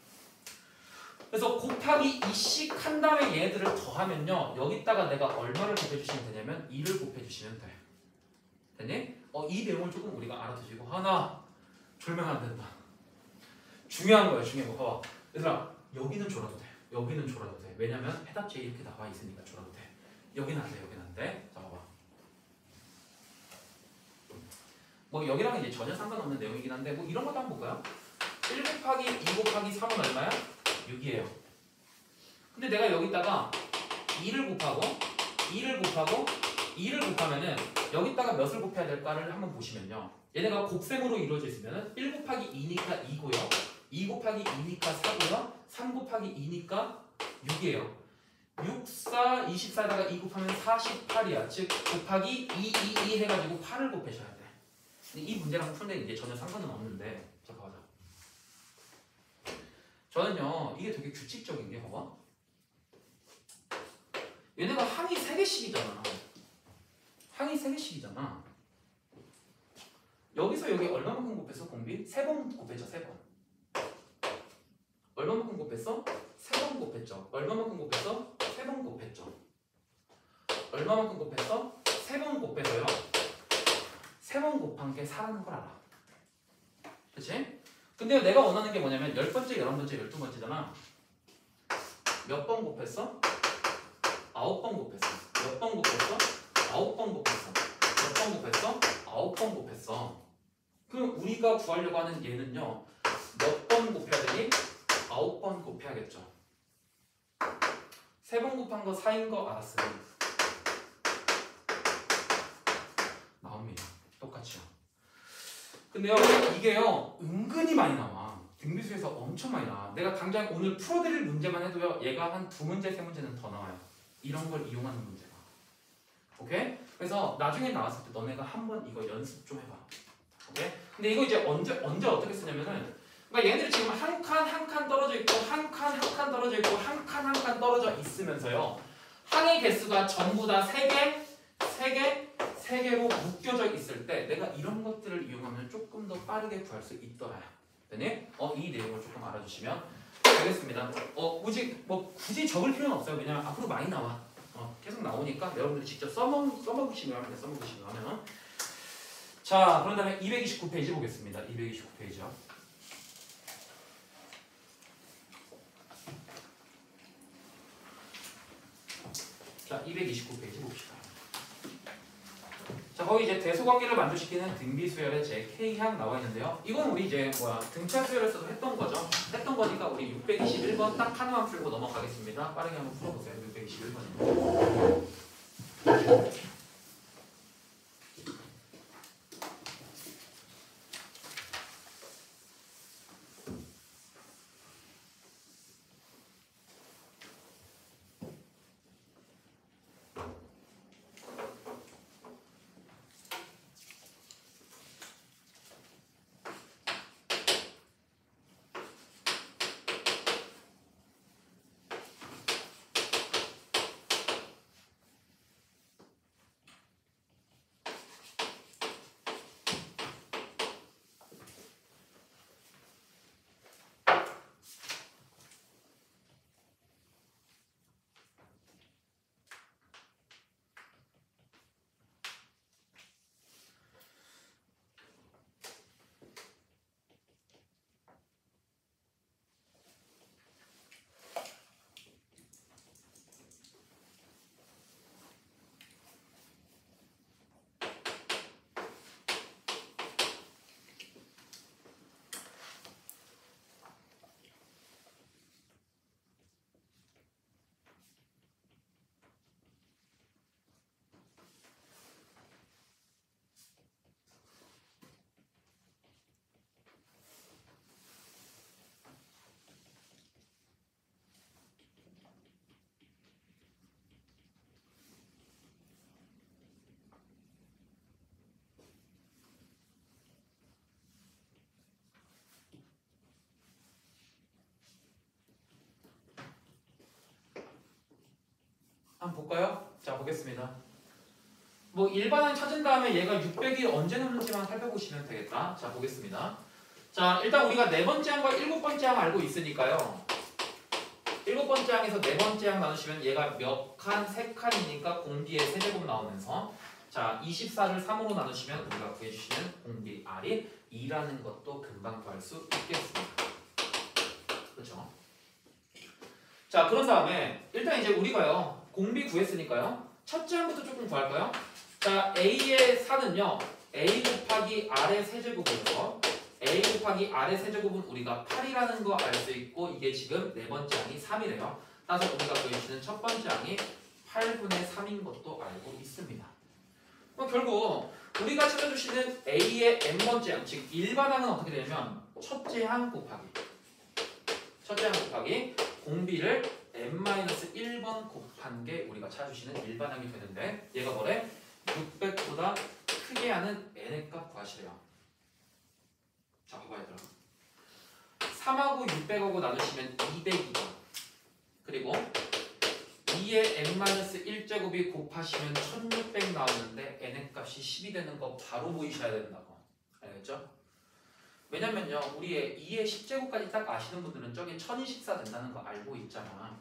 그래서 곱하기 2씩 한 다음에 얘네들을 더하면요. 여기다가 내가 얼마를 곱해주시면 되냐면 2를 곱해주시면 돼. 됐니? 이 내용을 조금 우리가 알아두시고 하나 졸면 안 된다. 중요한 거야. 중요한 거. 봐봐. 얘들아 여기는 졸아도 돼. 여기는 졸아도 돼. 왜냐면 해답지에 이렇게 나와 있으니까 졸아도 돼. 여기는 안 돼. 여기는 안 돼. 자 봐봐. 뭐 여기랑은 이제 전혀 상관없는 내용이긴 한데 뭐 이런 것도 한번 볼까요? 1 곱하기 2 곱하기 3은 얼마야? 6이에요. 근데 내가 여기다가 2를 곱하고 2를 곱하고 2를 곱하면은 여기다가 몇을 곱해야 될까를 한번 보시면요. 얘네가 곱셈으로 이루어져 있으면은 1 곱하기 2니까 2고요. 2 곱하기 2니까 4고요. 3 곱하기 2니까 6이에요. 6, 4, 24에다가 2 곱하면 48이야. 즉 곱하기 2, 2, 2 해가지고 8을 곱해줘야 돼. 근데 이 문제랑 푸는 데 이제 전혀 상관은 없는데 자 봐봐. 저는요 이게 되게 규칙적인 게 봐봐. 얘네가 항이 3개씩이잖아. 항이 3개씩이잖아. 여기서 여기 얼마만큼 곱했어? 공비? 3번 곱했죠. 3번. 얼마만큼 곱했어? 3번 곱했죠. 얼마만큼 곱했어? 3번 곱했죠. 얼마만큼 곱했어? 3번 곱해서요. 3번 곱한 게 4라는 걸 알아. 그치? 근데 내가 원하는 게 뭐냐면 10번째, 11번째, 12번째잖아. 몇 번 곱했어? 9번 곱했어. 몇 번 곱했어? 9번 곱했어. 몇 번 곱했어? 9번 곱했어. 그럼 우리가 구하려고 하는 얘는요. 몇 번 곱해야 되니? 9번 곱해야겠죠. 3번 곱한 거 4인 거 알았으니 나옵니다. 똑같이요. 근데요 이게요 은근히 많이 나와. 등비수에서 엄청 많이 나와. 내가 당장 오늘 풀어드릴 문제만 해도요 얘가 한 2문제, 3문제는 더 나와요. 이런 걸 이용하는 문제가. 오케이? 그래서 나중에 나왔을 때 너네가 한번 이거 연습 좀 해봐. 오케이? 근데 이거 이제 언제 어떻게 쓰냐면은 그러니까 얘네들이 지금 한 칸 떨어져 있고 한 칸 떨어져 있고 한 칸 떨어져 있으면서요 항의 개수가 전부 다 3개로 묶여져 있을 때 내가 이런 것들을 이용하면 조금 더 빠르게 구할 수 있더라. 되니? 이 내용을 조금 알아주시면 되겠습니다. 굳이 적을 필요는 없어요. 왜냐면 앞으로 많이 나와. 계속 나오니까 여러분들이 직접 써먹으시면 합니다. 써먹으시면 하면. 자, 그런 다음에 229페이지 보겠습니다. 229페이지요. 자, 229페이지 봅시다. 자, 거기 이제 대소관계를 만족시키는 등비수열의 제 K항 나와 있는데요. 이건 우리 이제 등차수열에서도 했던 거죠. 했던 거니까 우리 621번 딱 하나만 풀고 넘어가겠습니다. 빠르게 한번 풀어보세요. 621번이요. 한번 볼까요? 자, 보겠습니다. 뭐 일반항 찾은 다음에 얘가 600이 언제 넣는지만 살펴보시면 되겠다. 자, 보겠습니다. 자, 일단 우리가 네 번째 항과 일곱 번째 항 알고 있으니까요. 일곱 번째 항에서 네 번째 항 나누시면 얘가 몇 칸? 세 칸이니까 공비의 세제곱 나오면서 자, 24를 3으로 나누시면 우리가 구해주시는 공비 R이 2라는 것도 금방 구할 수 있겠습니다. 그렇죠? 자, 그런 다음에 일단 이제 우리가요 공비 구했으니까요 첫째 항부터 조금 구할까요? 자, A의 4는요 A 곱하기 R의 세제곱이어서 A 곱하기 R의 세제곱은 우리가 8이라는 거 알 수 있고 이게 지금 네 번째 항이 3이래요. 따라서 우리가 구해주시는 첫 번째 항이 8분의 3인 것도 알고 있습니다. 그럼 결국 우리가 찾아주시는 A의 n번째 항, 즉 일반항은 어떻게 되냐면 첫째 항 곱하기 공비를 n-1번 곱한 게 우리가 찾아주시는 일반항이 되는데 얘가 뭐래? 600보다 크게 하는 n의 값 구하시래요. 자, 봐봐 얘들아. 3하고 600하고 나누시면 200이다. 그리고 2의 n-1제곱이 곱하시면 1600 나오는데 n의 값이 10이 되는 거 바로 보이셔야 된다고. 알겠죠? 왜냐면요 우리의 2의 10제곱까지 딱 아시는 분들은 저게 1024 된다는 거 알고 있잖아.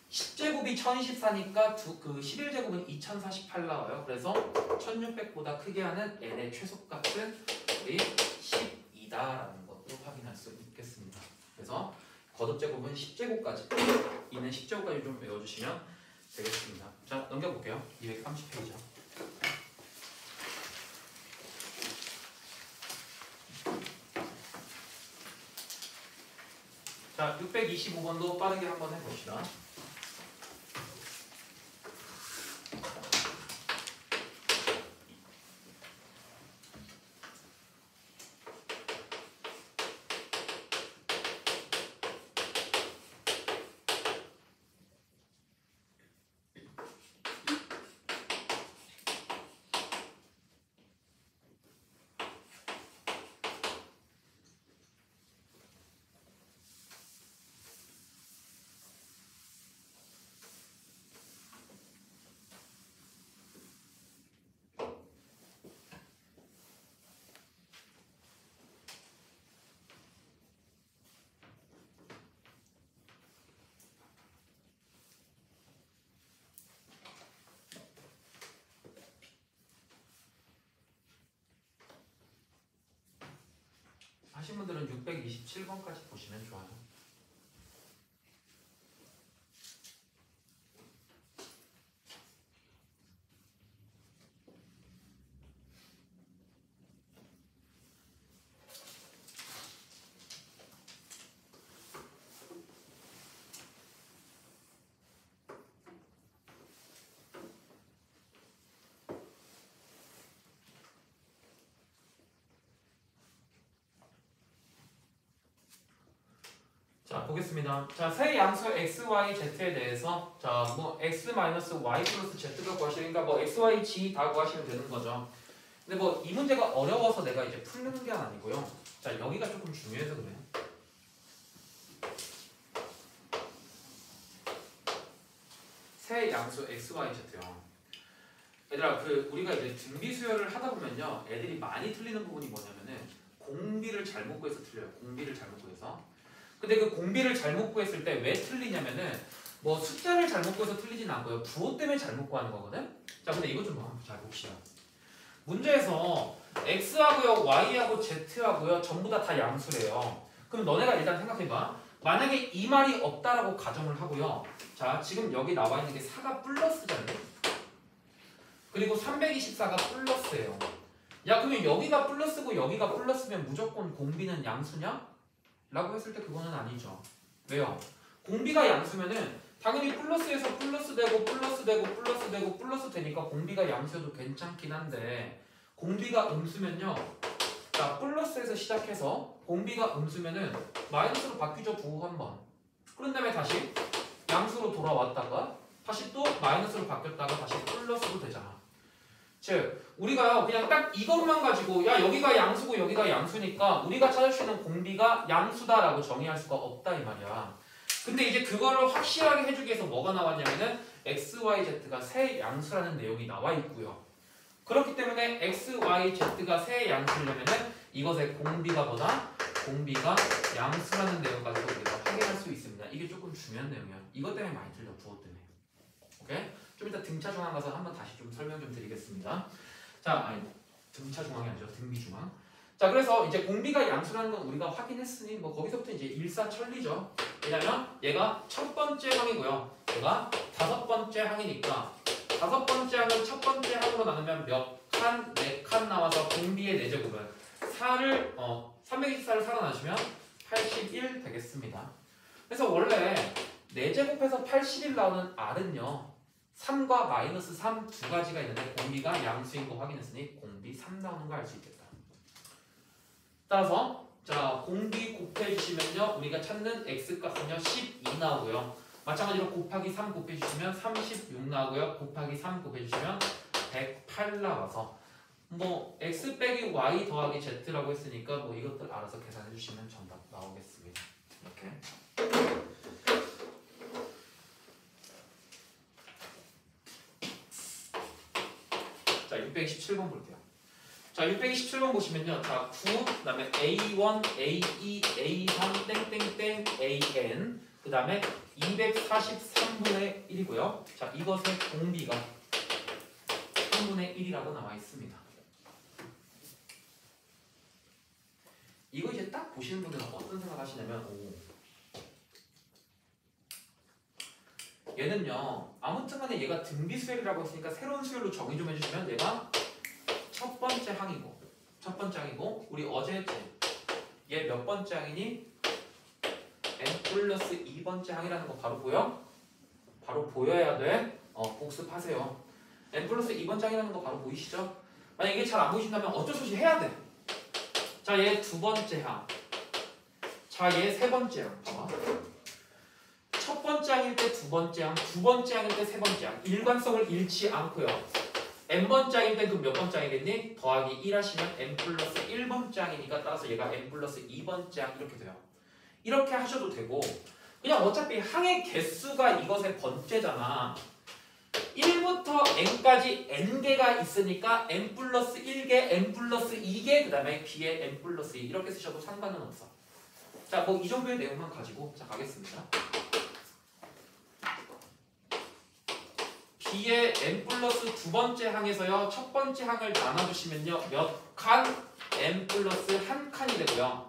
10제곱이 1024니까 그 11제곱은 2048 나와요. 그래서 1600보다 크게 하는 n의 최소값은 우리 10이다라는 것도 확인할 수 있겠습니다. 그래서 거듭제곱은 10제곱까지, 이는 10제곱까지 좀 외워주시면 되겠습니다. 자, 넘겨볼게요. 230페이지요. 자, 625번도 빠르게 한번 해봅시다. 하신 분들은 627번까지 보시면 좋아요. 자, 보겠습니다. 자, 새 양수 x, y, z에 대해서 자, 뭐 x 마이너스 y 플러스 z가 구하시니까 뭐 x, y, g 다 구하시면 되는 거죠. 근데 뭐 이 문제가 어려워서 내가 이제 풀는 게 아니고요. 자, 여기가 조금 중요해서 그래요. 새 양수 x, y, z요. 얘들아, 우리가 이제 등비 수열을 하다 보면요, 애들이 많이 틀리는 부분이 뭐냐면은 공비를 잘못 구해서 틀려요. 공비를 잘못 구해서. 근데 그 공비를 잘못 구했을 때 왜 틀리냐면은 뭐 숫자를 잘못 구해서 틀리진 않고요. 부호 때문에 잘못 구하는 거거든. 자, 근데 이것 좀 한번 잘 봅시다. 문제에서 x하고요, y하고 z하고요, 전부 다 양수래요. 그럼 너네가 일단 생각해봐. 만약에 이 말이 없다라고 가정을 하고요. 자, 지금 여기 나와 있는 게 4가 플러스잖아요. 그리고 324가 플러스예요. 야, 그러면 여기가 플러스고 여기가 플러스면 무조건 공비는 양수냐? 라고 했을 때 그거는 아니죠. 왜요? 공비가 양수면은 당연히 플러스에서 플러스 되고 플러스 되고 플러스 되고 플러스 되니까 공비가 양수여도 괜찮긴 한데 공비가 음수면요. 자, 플러스에서 시작해서 공비가 음수면은 마이너스로 바뀌죠. 부호 한번. 그런 다음에 다시 양수로 돌아왔다가 다시 또 마이너스로 바뀌었다가 다시 플러스로 되잖아. 즉 우리가요 그냥 딱 이것만 가지고 야 여기가 양수고 여기가 양수니까 우리가 찾을 수 있는 공비가 양수다라고 정의할 수가 없다 이 말이야. 근데 이제 그거를 확실하게 해주기 위해서 뭐가 나왔냐면은 x, y, z가 세 양수라는 내용이 나와 있고요. 그렇기 때문에 x, y, z가 세 양수려면은 이것의 공비가 뭐다? 공비가 양수라는 내용 가지고 우리가 확인할 수 있습니다. 이게 조금 중요한 내용이야. 이것 때문에 많이 틀려, 부호 때문에. 오케이? 좀 이따 등차 중앙 가서 한번 다시 좀 설명 좀 드리겠습니다. 자, 아니 등차 중앙이 아니죠. 등비 중앙. 자, 그래서 이제 공비가 양수라는 건 우리가 확인했으니 뭐 거기서부터 이제 일사천리죠. 왜냐면 얘가 첫 번째 항이고요. 얘가 다섯 번째 항이니까 다섯 번째 항을 첫 번째 항으로 나누면 몇 칸? 4칸 나와서 공비의 4제곱은 324를 살아나시면 81 되겠습니다. 그래서 원래 4제곱해서 81 나오는 R은요 3과 마이너스 3 두 가지가 있는데 공비가 양수인 거 확인했으니 공비 3 나오는 거 알 수 있겠다. 따라서 자 공비 곱해주시면요 우리가 찾는 x값은요 12 나오고요. 마찬가지로 곱하기 3 곱해주시면 36 나오고요. 곱하기 3 곱해주시면 108 나와서 뭐 x 빼기 y 더하기 z라고 했으니까 뭐 이것들 알아서 계산해 주시면 정답 나오겠습니다. 이렇게. 자 627번 볼게요. 자 627번 보시면요. 자 9, 그 다음에 A1, A2, A3, 땡땡땡, AN 그 다음에 243분의 1이고요. 자 이것의 공비가 3분의 1이라고 나와 있습니다. 이거 이제 딱 보시는 분들은 어떤 생각 하시냐면 얘는요 아무튼 간에 얘가 등비 수열이라고 했으니까 새로운 수열로 정의 좀 해주시면 얘가 첫 번째 항이고 우리 어제 얘 몇 번째 항이니? n 플러스 2번째 항이라는 거 바로 보여? 바로 보여야 돼. 복습하세요. n 플러스 2번째 항이라는 거 바로 보이시죠? 만약 이게 잘 안 보이신다면 어쩔 수 없이 해야 돼. 자, 얘 두 번째 항. 자, 얘 세 번째 항. 봐봐. 첫 번째 항일 때 두 번째 항, 두 번째 항일 때 세 번째 항. 일관성을 잃지 않고요. n번째 항일 때 그 몇 번째 항이겠니? 더하기 1 하시면 n 플러스 1번째 항이니까 따라서 얘가 n 플러스 2번째 항 이렇게 돼요. 이렇게 하셔도 되고 그냥 어차피 항의 개수가 이것의 번째잖아. 1부터 n까지 n개가 있으니까 n 플러스 1개, n 플러스 2개, 그 다음에 b에 n 플러스 2 이렇게 쓰셔도 상관은 없어. 자, 뭐 이 정도의 내용만 가지고 자 가겠습니다. b의 n 플러스 두 번째 항에서요 첫 번째 항을 나눠주시면요 몇 칸? n 플러스 한 칸이 되고요.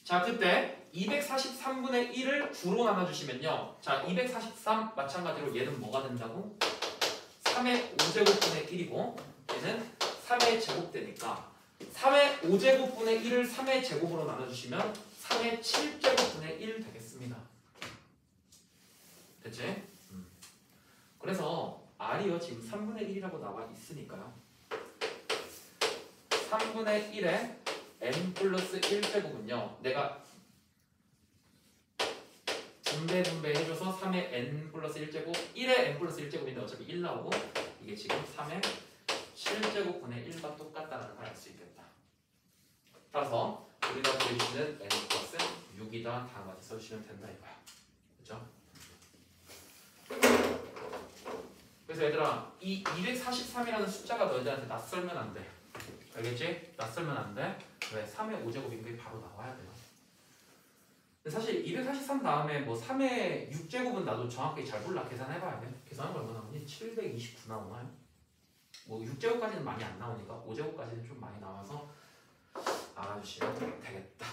자, 그때 243분의 1을 9로 나눠주시면요. 자, 243 마찬가지로 얘는 뭐가 된다고? 3의 5제곱분의 1이고 얘는 3의 제곱되니까 3의 5제곱분의 1을 3의 제곱으로 나눠주시면 3의 7제곱분의 1 되겠습니다. 됐지? 그래서 R이요 지금 3분의 1이라고 나와 있으니까요. 3분의 1에 n 플러스 1제곱은요. 내가 분배 해줘서 3의 n 플러스 1제곱 1의 n 플러스 1제곱인데 어차피 1 나오고 이게 지금 3의 7제곱분의 1과 똑같다는 걸 알 수 있겠다. 따라서 우리가 보여주는 n 값은 6이다. 다음 같이 써주시면 된다 이거야. 그렇죠? 그래서 얘들아 이 243이라는 숫자가 너희들한테 낯설면 안 돼. 알겠지? 낯설면 안 돼. 왜? 3의 5제곱인 게 바로 나와야 돼요. 근데 사실 243 다음에 뭐 3의 6제곱은 나도 정확히 잘 몰라. 계산해봐야 돼. 계산하면 얼마 나오니? 729 나오나요? 뭐 6제곱까지는 많이 안 나오니까 5제곱까지는 좀 많이 나와서 알아주시면 되겠다.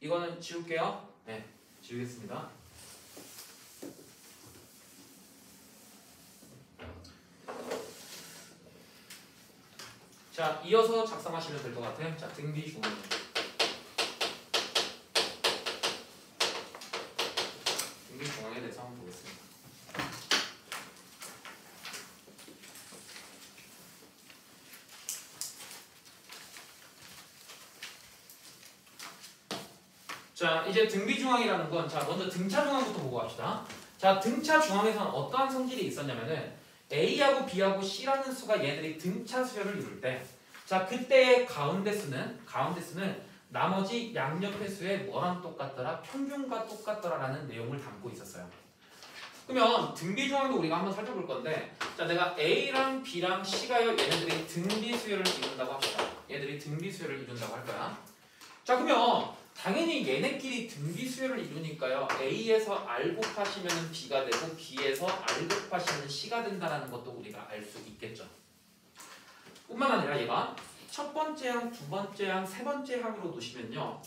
이거는 지울게요. 네, 지우겠습니다. 자, 이어서 작성하시면 될 것 같아요. 자, 등비 중앙. 등비 중앙에 대해서 한번 보겠습니다. 자, 이제 등비 중앙이라는 건 자, 먼저 등차 중앙부터 보고 갑시다. 자, 등차 중앙에서는 어떠한 성질이 있었냐면은 A하고 B하고 C라는 수가 얘들이 등차 수열을 이룰 때, 자, 그때의 가운데 수는 나머지 양옆의 수의 뭐랑 똑같더라? 평균과 똑같더라라는 내용을 담고 있었어요. 그러면 등비 중앙도 우리가 한번 살펴볼 건데, 자, 내가 A랑 B랑 C가요, 얘네들이 등비 수열을 이룬다고 합시다. 얘들이 등비 수열을 이룬다고 할 거야. 자, 그러면 당연히 얘네끼리 등비 수열을 이루니까요, A에서 R 곱하시면 B가 되고 B에서 R 곱하시면 C가 된다는 것도 우리가 알 수 있겠죠. 뿐만 아니라 얘가 첫 번째 항, 두 번째 항, 세 번째 항으로 놓으시면요,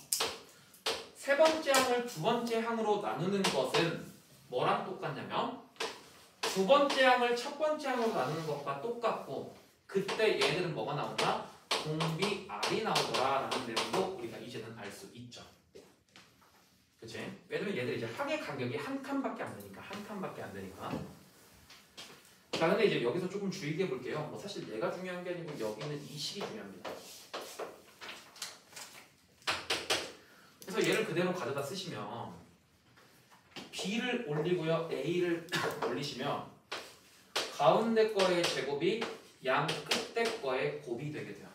세 번째 항을 두 번째 항으로 나누는 것은 뭐랑 똑같냐면 두 번째 항을 첫 번째 항으로 나누는 것과 똑같고, 그때 얘들은 뭐가 나온다? 공비 R이 나오더라라는 내용도 우리가 이제는 알 수 있죠. 그치? 왜냐면 얘들이 이제 항의 간격이 한 칸밖에 안 되니까. 자, 근데 이제 여기서 조금 주의해 볼게요. 뭐 사실 얘가 중요한 게 아니고 여기는 이 식이 중요합니다. 그래서 얘를 그대로 가져다 쓰시면 B를 올리고요, A를 올리시면 가운데 거의 제곱이 양 끝에 거의 곱이 되게 돼요.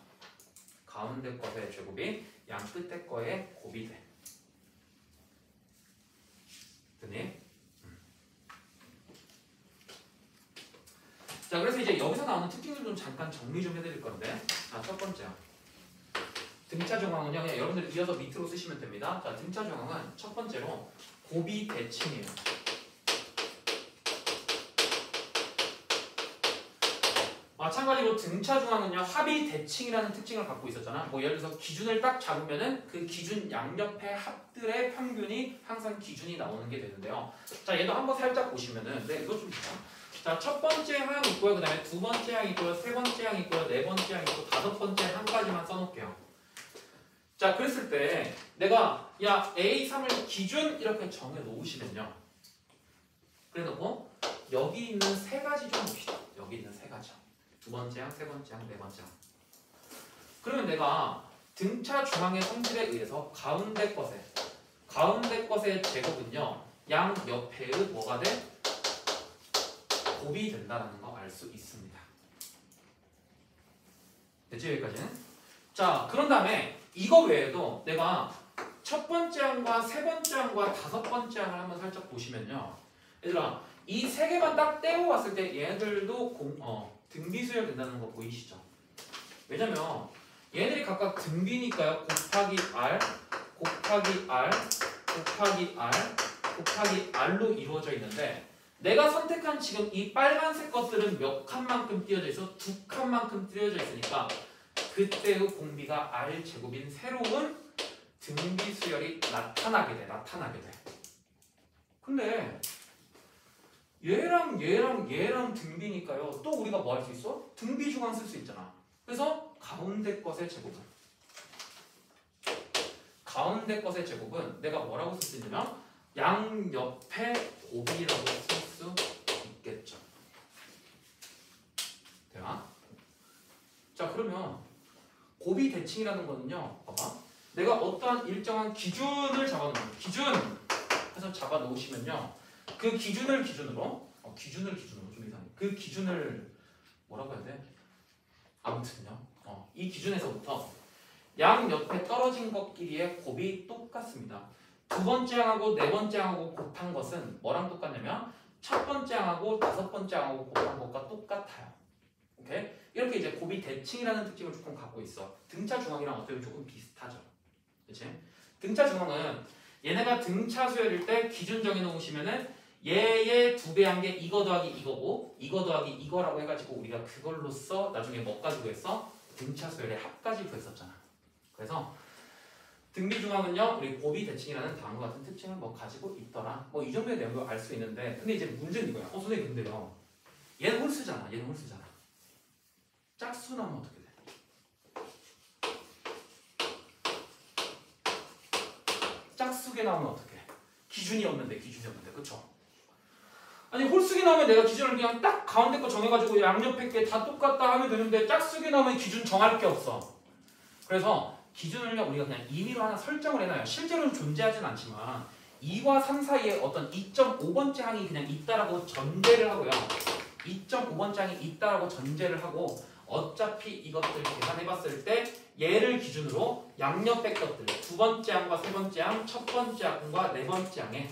가운데 거의 제곱이 양 끝에 거의 곱이 돼. 됐니? 자, 그래서 이제 여기서 나오는 특징을 좀 잠깐 정리 좀 해드릴 건데, 자, 첫 번째 등차 정황은요, 그냥 여러분들 이어서 밑으로 쓰시면 됩니다. 자, 등차 정황은 첫 번째로 곱이 대칭이에요. 마찬가지로 등차 중앙은요, 합이 대칭이라는 특징을 갖고 있었잖아. 뭐 예를 들어서 기준을 딱 잡으면은 그 기준 양옆의 합들의 평균이 항상 기준이 나오는 게 되는데요. 자, 얘도 한번 살짝 보시면은, 네, 이거 좀 보자. 자, 첫 번째 항 있고요, 그 다음에 두 번째 항 있고요, 세 번째 항 있고요, 네 번째 항 있고, 다섯 번째 항까지만 써놓을게요. 자, 그랬을 때 내가 야 A3을 기준 이렇게 정해 놓으시면요, 그래 놓고 여기 있는 세 가지 좀 봅시다. 여기 있는 세 가지, 두 번째 항, 세 번째 항, 네 번째 항. 그러면 내가 등차 중앙의 성질에 의해서 가운데 것의 제곱은요, 양 옆에의 뭐가 돼? 곱이 된다는 거 알 수 있습니다. 됐죠, 여기까지는? 자, 그런 다음에 이거 외에도 내가 첫 번째 항과 세 번째 항과 다섯 번째 항을 한번 살짝 보시면요, 얘들아, 이 세 개만 딱 떼고 왔을 때 얘들도 등비수열 된다는 거 보이시죠? 왜냐면 얘네들이 각각 등비니까요, 곱하기 R, 곱하기 R, 곱하기 R, 곱하기 R로 이루어져 있는데, 내가 선택한 지금 이 빨간색 것들은 몇 칸만큼 띄어져 있어? 두 칸만큼 띄어져 있으니까 그때의 공비가 R제곱인 새로운 등비 수열이 나타나게 돼. 근데 얘랑 등비니까요, 또 우리가 뭐 할 수 있어? 등비 중앙 쓸 수 있잖아. 그래서 가운데 것의 제곱은 내가 뭐라고 쓸 수 있냐면 양옆에 곱이라고 쓸 수 있겠죠. 되나? 자, 그러면 곱이 대칭이라는 거는요, 봐봐, 내가 어떠한 일정한 기준을 잡아놓으면, 기준 해서 잡아놓으시면요, 그 기준을 기준으로 좀 이상해. 그 기준을 뭐라고 해야 돼? 아무튼요, 이 기준에서부터 양 옆에 떨어진 것끼리의 곱이 똑같습니다. 두 번째 항하고 네 번째 항하고 곱한 것은 뭐랑 똑같냐면 첫 번째 항하고 다섯 번째 항하고 곱한 것과 똑같아요. 오케이? 이렇게 이제 곱이 대칭이라는 특징을 조금 갖고 있어. 등차 중앙이랑 어떻게 보면 조금 비슷하죠. 그치? 등차 중앙은 얘네가 등차 수열일 때 기준 정해 놓으시면은 얘의 두 배 한 게 이거 더하기 이거고, 이거 더하기 이거라고 해가지고 우리가 그걸로써 나중에 뭐 가지고 했어? 등차 수열의 합까지 구했었잖아. 그래서 등비 중앙은요, 우리 곱이 대칭이라는 다음과 같은 특징을 뭐 가지고 있더라. 뭐 이 정도의 내용을 알 수 있는데, 근데 이제 문제는 이거야. 선생님, 근데요, 얘는 홀수잖아. 짝수 나오면 어떻게 돼? 짝수게 나오면 어떻게 해? 기준이 없는데, 그쵸? 아니, 홀수게 나오면 내가 기준을 그냥 딱 가운데 거 정해가지고 양옆에 게 다 똑같다 하면 되는데, 짝수게 나오면 기준 정할 게 없어. 그래서 기준을요, 우리가 그냥 임의로 하나 설정을 해놔요. 실제로는 존재하진 않지만 2과 3 사이에 어떤 2.5번째 항이 그냥 있다라고 전제를 하고요. 2.5번째 항이 있다라고 전제를 하고 어차피 이것들 계산해봤을 때 얘를 기준으로 양옆의 것들 두 번째 항과 세 번째 항, 첫 번째 항과 네 번째 항에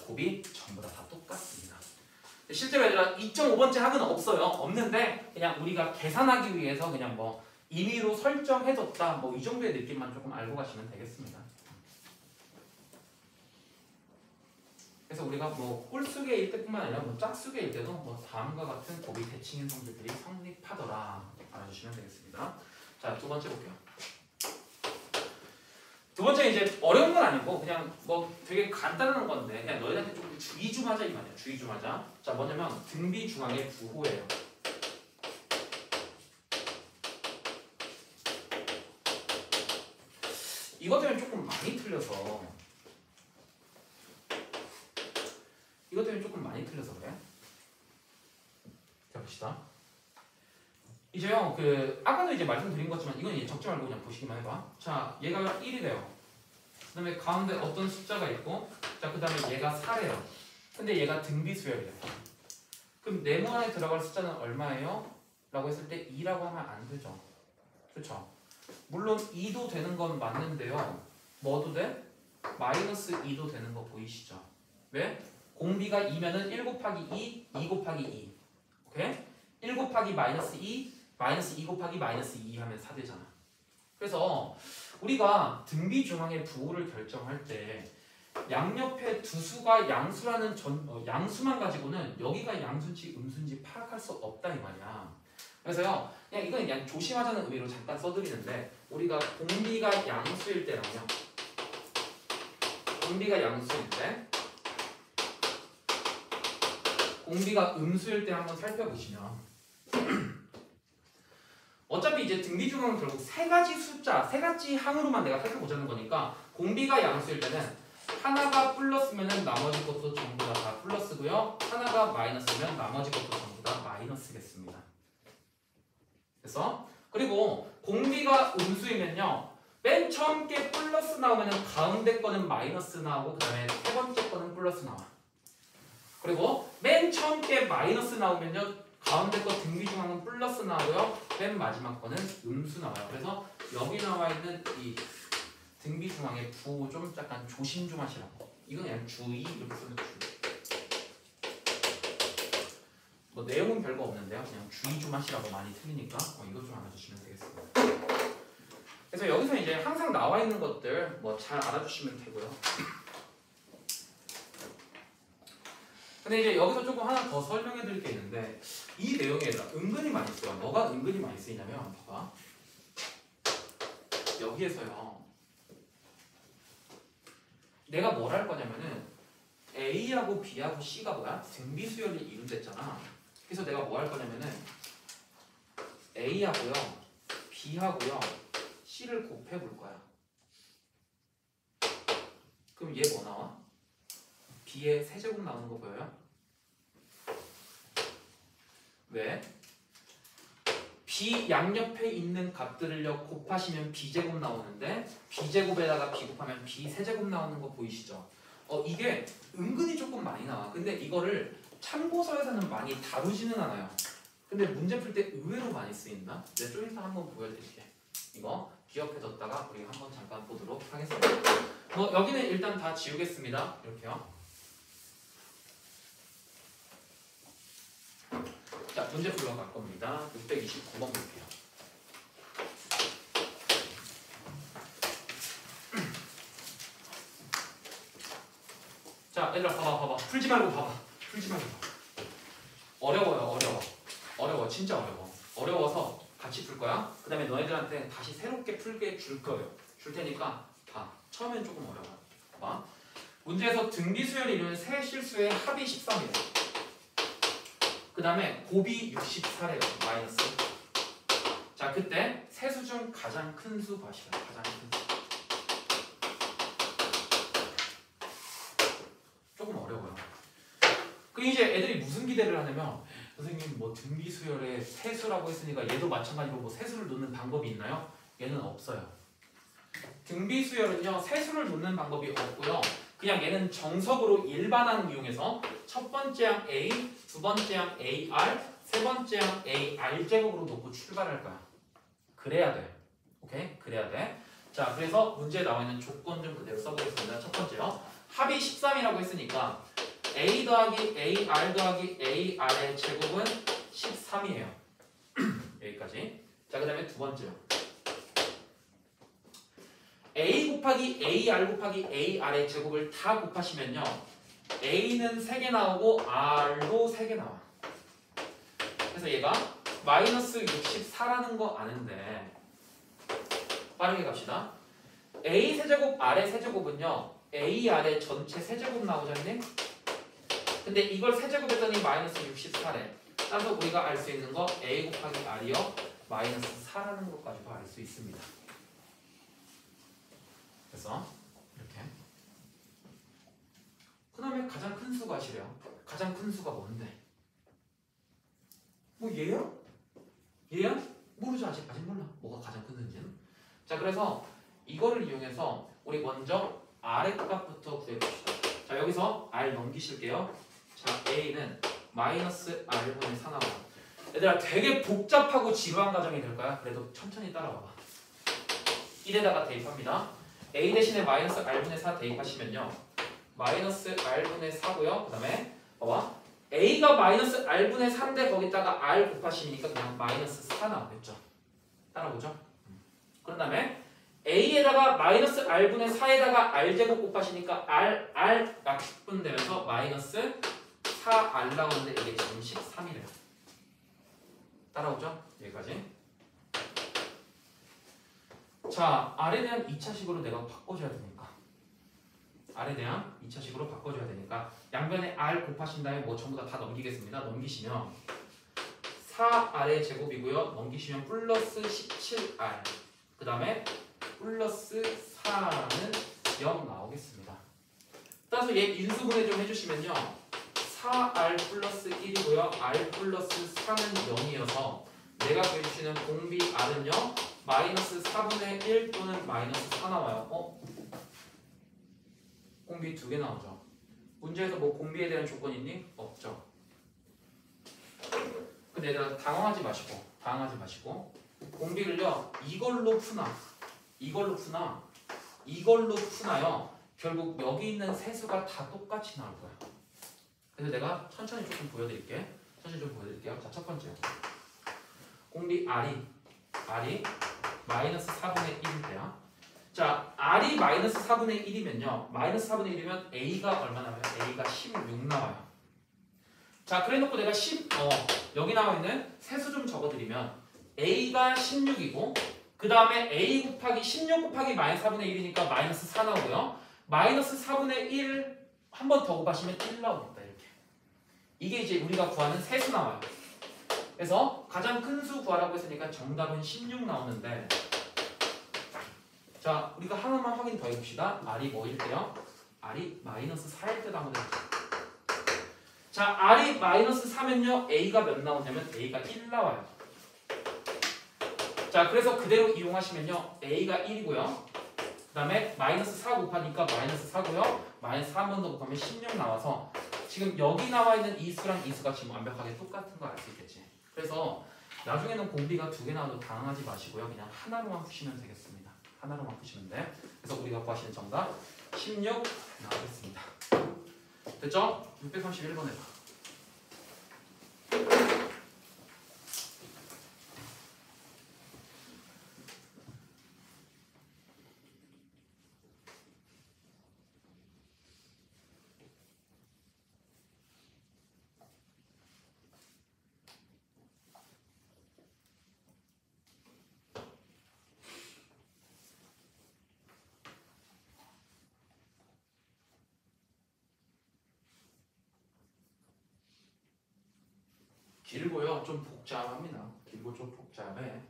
곱이 전부 다 똑같습니다. 실제로 얘들아 2.5번째 항은 없어요. 없는데 그냥 우리가 계산하기 위해서 그냥 뭐 임의로 설정해뒀다 뭐 이 정도의 느낌만 조금 알고 가시면 되겠습니다. 그래서 우리가 뭐 홀수계일 때뿐만 아니라 뭐 짝수계일 때도 뭐 다음과 같은 곱이 대칭 행성들이 성립하더라 알아주시면 되겠습니다. 자, 두 번째 볼게요. 두 번째 이제 어려운 건 아니고 그냥 뭐 되게 간단한 건데 그냥 너희한테 좀 주의 좀 하자 이 말이야. 주의 좀 하자. 자, 뭐냐면 등비 중앙의 부호예요. 이것 때문에 조금 많이 틀려서 그래. 자, 봅시다. 이제요, 아까도 이제 말씀드린 것지만 이건 이제 적지 말고 그냥 보시기만 해봐. 자, 얘가 1이래요. 그 다음에 가운데 어떤 숫자가 있고, 자, 그 다음에 얘가 4래요. 근데 얘가 등비수열이래요. 그럼 네모 안에 들어갈 숫자는 얼마예요? 라고 했을 때 2라고 하면 안 되죠. 그렇죠? 물론 2도 되는 건 맞는데요. 뭐도 돼? 마이너스 2도 되는 거 보이시죠? 왜? 공비가 2면은 1 곱하기 2, 2 곱하기 2. 오케이? 1 곱하기 마이너스 2, 마이너스 2 곱하기 마이너스 2 하면 4 되잖아. 그래서 우리가 등비 중앙의 부호를 결정할 때 양옆에 두 수가 양수라는 양수만 가지고는 여기가 양수인지 음수인지 파악할 수 없다 이 말이야. 그래서요, 그냥 이건 그냥 조심하자는 의미로 잠깐 써드리는데 우리가 공비가 양수일 때랑요. 공비가 양수일 때 공비가 음수일 때 한번 살펴보시면 어차피 이제 등비 중앙은 결국 세 가지 숫자, 세 가지 항으로만 내가 살펴보자는 거니까 공비가 양수일 때는 하나가 플러스면은 나머지 것도 전부 다 플러스고요. 하나가 마이너스면 나머지 것도 전부 다 마이너스겠습니다. 그래서 그리고 공비가 음수이면요. 맨 처음 게 플러스 나오면은 가운데 거는 마이너스 나오고 그 다음에 세 번째 거는 플러스 나와. 그리고 맨 처음 게 마이너스 나오면요. 가운데 거 등비 중앙은 플러스 나오고요. 맨 마지막 거는 음수 나와요. 그래서 여기 나와 있는 이 등비 중앙의 부호 좀 약간 조심 좀 하시라고. 이건 그냥 주의 이렇게 쓰면 주의. 뭐 내용은 별거 없는데요. 그냥 주의 좀 하시라고 많이 틀리니까 이것 좀 알아주시면 되겠습니다. 그래서 여기서 이제 항상 나와 있는 것들 뭐 잘 알아주시면 되고요. 근데 이제 여기서 조금 하나 더 설명해 드릴 게 있는데 이 내용에 은근히 많이 써요. 뭐가 은근히 많이 쓰이냐면 봐봐. 여기에서요. 내가 뭘 할 거냐면은 A하고 B하고 C가 뭐야? 등비수열이 이룬댔잖아. 그래서 내가 뭐 할 거냐면은 A하고요 B하고요 C를 곱해 볼 거야. 그럼 얘 뭐 나와? B의 세제곱 나오는 거 보여요? 왜? B 양옆에 있는 값들을요 곱하시면 B제곱 나오는데 B제곱에다가 B 곱하면 B 세제곱 나오는 거 보이시죠? 이게 은근히 조금 많이 나와. 근데 이거를 참고서에서는 많이 다루지는 않아요. 근데 문제 풀 때 의외로 많이 쓰인다? 내가 좀 이따 한번 보여드릴게. 이거 기억해뒀다가 우리 한번 잠깐 보도록 하겠습니다. 뭐 여기는 일단 다 지우겠습니다. 이렇게요. 자, 문제 풀러 갈 겁니다. 629번 볼게요. 자, 얘들아 봐봐. 풀지 말고 봐봐. 어려워. 진짜 어려워. 어려워서 같이 풀 거야. 그 다음에 너희들한테 다시 새롭게 풀게 줄 거예요. 줄 테니까 봐. 처음엔 조금 어려워. 봐봐. 문제에서 등비수열이 이루는 세 실수의 합이 13이에요. 그 다음에 곱이 64래요. 마이너스. 자, 그때 세수 중 가장 큰 수 구하시라. 가장 큰 수. 조금 어려워요. 그 이제 애들이 무슨 기대를 하냐면 선생님 뭐 등비수열의 세수라고 했으니까 얘도 마찬가지로 뭐 세수를 놓는 방법이 있나요? 얘는 없어요. 등비 수열은요 세수를 놓는 방법이 없고요. 그냥 얘는 정석으로 일반항 이용해서 첫 번째 항 A, 두 번째 항 AR, 세 번째 항 AR 제곱으로 놓고 출발할 거야. 그래야 돼. 오케이? 그래야 돼. 자, 그래서 문제에 나와 있는 조건 좀 그대로 써보겠습니다. 첫 번째요. 합이 13이라고 했으니까 A 더하기 AR 더하기 AR의 제곱은 13이에요. 여기까지. 자, 그 다음에 두 번째요. A 곱하기 AR 곱하기 AR의 제곱을 다 곱하시면요. A는 3개 나오고 R도 3개 나와. 그래서 얘가 마이너스 64라는 거 아는데 빠르게 갑시다. A 세제곱 R의 세제곱은요. AR의 전체 세제곱 나오잖니? 근데 이걸 세제곱했더니 마이너스 64래. 따라서 우리가 알 수 있는 거 A 곱하기 R이요. 마이너스 4라는 것까지도 알 수 있습니다. 그래서 이렇게. 그 다음에 가장 큰 수가 하시래요. 가장 큰 수가 뭔데? 뭐 얘야? 얘야? 모르죠. 아직 몰라. 뭐가 가장 큰 수인지는. 자, 그래서 이거를 이용해서 우리 먼저 R의 값부터 구해봅시다. 자, 여기서 R 넘기실게요. 자, A는 마이너스 R분의 4 나와. 얘들아 되게 복잡하고 지루한 과정이 될 거야. 그래도 천천히 따라와봐. 1에다가 대입합니다. A 대신에 마이너스 R분의 4 대입하시면요. 마이너스 R분의 4고요. 그 다음에 봐봐. A가 마이너스 R분의 4인데 거기다가 R 곱하시니까 그냥 마이너스 4 나오겠죠. 따라보죠. 그런 다음에 A에다가 마이너스 R분의 4에다가 R제곱 곱하시니까 R 약분되면서 마이너스 4R 나오는데 이게 지금 13이래요. 따라오죠? 여기까지. 자, R에 대한 2차식으로 내가 바꿔줘야 되니까. R에 대한 2차식으로 바꿔줘야 되니까 양변에 R 곱하신 다음에 뭐 전부 다 넘기겠습니다. 넘기시면 4R의 제곱이고요. 넘기시면 플러스 17R. 그 다음에 플러스 4는 0 나오겠습니다. 따라서 얘 인수분해 좀 해주시면요. 4R 플러스 1이고요. R 플러스 4는 0이어서 내가 구해주시는 공비 R은요. 마이너스 4분의 1 또는 마이너스 4 나와요. 공비 2개 나오죠. 문제에서 뭐 공비에 대한 조건 있니? 없죠. 근데 얘들아 당황하지 마시고 공비를요. 이걸로 푸나요. 결국 여기 있는 세수가 다 똑같이 나올 거야. 그래서 내가 천천히 조금 보여드릴게요. 자, 첫 번째요. 공비 R이 마이너스 4분의 1일 때야. 자, R이 마이너스 4분의 1이면요. 마이너스 4분의 1이면 A가 얼마 나와요? A가 16 나와요. 자, 그래 놓고 내가 여기 나와 있는 세수 좀 적어드리면 A가 16이고 그 다음에 A 곱하기 16 곱하기 마이너스 4분의 1이니까 마이너스 4 나오고요. 마이너스 4분의 1 한 번 더 곱하시면 1 나오겠다. 이렇게. 이게 이제 우리가 구하는 세수 나와요. 그래서 가장 큰 수 구하라고 했으니까 정답은 16 나오는데 자, 우리가 하나만 확인 더 해봅시다. R이 뭐일 때요? R이 마이너스 4일 때도 한번 해볼게요. 자, R이 마이너스 4면요. A가 몇 나오냐면 A가 1 나와요. 자, 그래서 그대로 이용하시면요. A가 1이고요. 그 다음에 마이너스 4 곱하니까 마이너스 4고요. 마이너스 4 한 번 더 곱하면 16 나와서 지금 여기 나와 있는 이 수랑 이 수가 지금 완벽하게 똑같은 거 알 수 있겠지. 그래서 나중에는 공비가 2개 나와도 당황하지 마시고요. 그냥 하나로만 푸시면 되겠습니다. 하나로만 푸시면 돼. 그래서 우리가 구하시는 정답 16 나오겠습니다. 됐죠? 631번 해봐. 길고요. 좀 복잡합니다. 길고 좀 복잡해.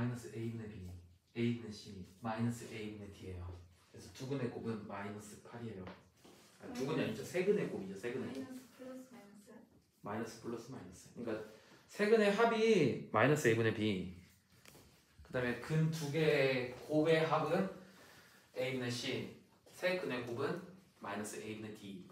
마이너스 a분의 b, a분의 c, 마이너스 a분의 d예요. 그래서 두근의 곱은 마이너스 8이에요. 두근이 아니죠. 세근의 곱이죠. 세근의 곱. 마이너스 플러스 마이너스. 마이너스 플러스 마이너스. 그러니까 세근의 합이 마이너스 a분의 b. 그다음에 근 두 개의 곱의 합은 a분의 c. 세근의 곱은 마이너스 a분의 d.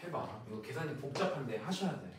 해봐. 이거 계산이 복잡한데 하셔야 돼.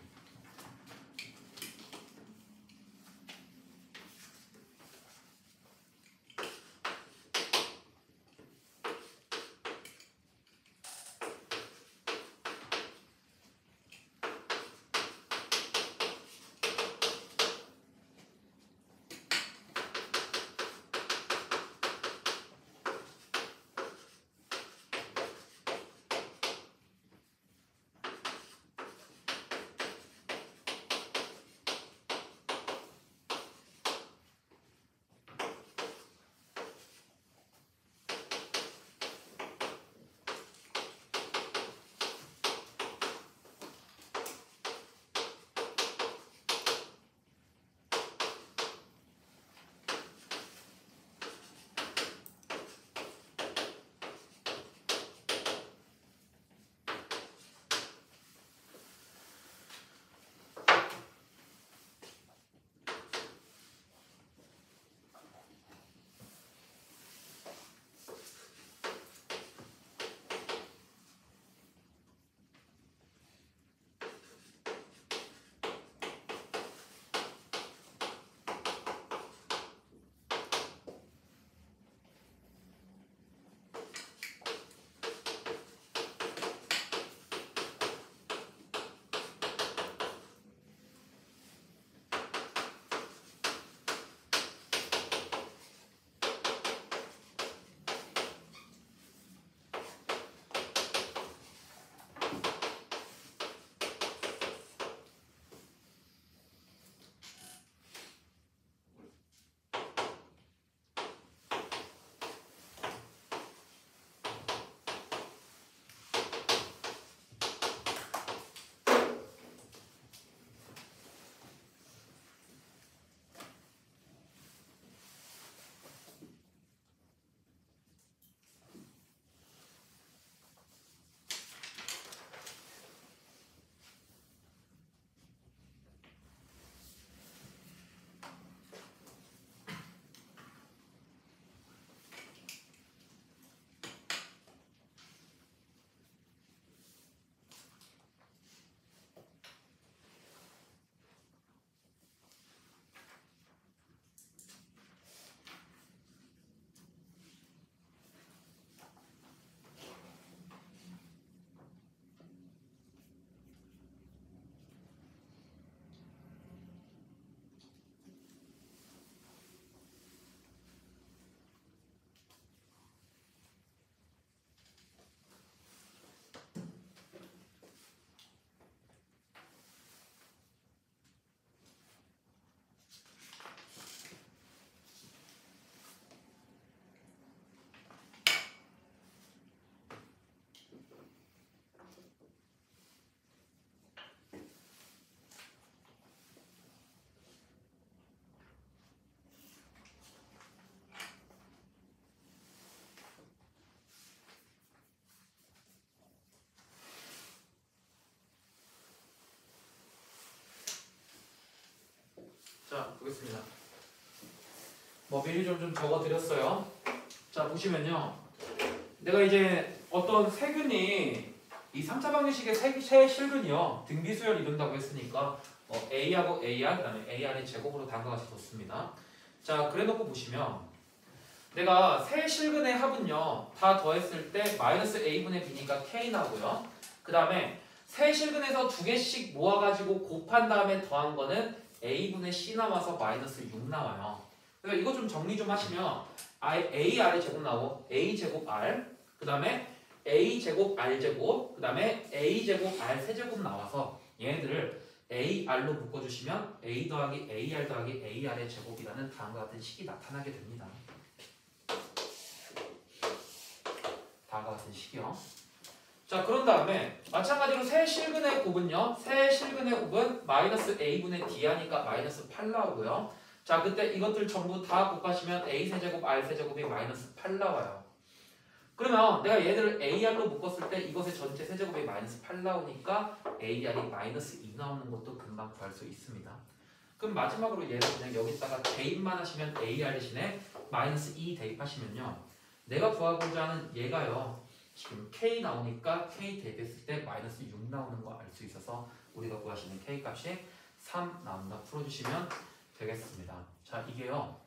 자, 보겠습니다. 뭐 미리 좀 적어드렸어요. 자, 보시면요. 내가 이제 어떤 세균이 이 3차 방정식의 세 실근이요. 등비수열 이룬다고 했으니까 A하고 AR, 그 다음에 AR의 제곱으로 다음과 같이 뒀습니다. 자, 그래놓고 보시면 내가 세 실근의 합은요. 다 더했을 때 마이너스 A분의 B니까 K 나고요. 그 다음에 세 실근에서 두 개씩 모아가지고 곱한 다음에 더한 거는 A분의 C 나와서 마이너스 6 나와요. 그래서 이거 좀 정리 좀 하시면 AR의 제곱 나오고 A제곱 R, 그 다음에 A제곱 R제곱, 그 다음에 A제곱 R 세제곱 나와서 얘네들을 AR로 묶어주시면 A 더하기 AR 더하기 AR의 제곱이라는 다음과 같은 식이 나타나게 됩니다. 다음과 같은 식이요. 자, 그런 다음에 마찬가지로 세 실근의 곱은요. 세 실근의 곱은 마이너스 A분의 D 하니까 마이너스 8 나오고요. 자, 그때 이것들 전부 다 곱하시면 A 세제곱 R 세제곱이 마이너스 8 나와요. 그러면 내가 얘들을 AR로 묶었을 때 이것의 전체 세제곱이 마이너스 8 나오니까 AR이 마이너스 2 나오는 것도 금방 구할 수 있습니다. 그럼 마지막으로 얘를 그냥 여기다가 대입만 하시면 AR 대신에 마이너스 2 대입하시면요. 내가 구하고자 하는 얘가요. 지금 K 나오니까 K 대입했을 때 마이너스 6 나오는 거 알 수 있어서 우리가 구하시는 K 값이 3 나온다 풀어주시면 되겠습니다. 자, 이게요.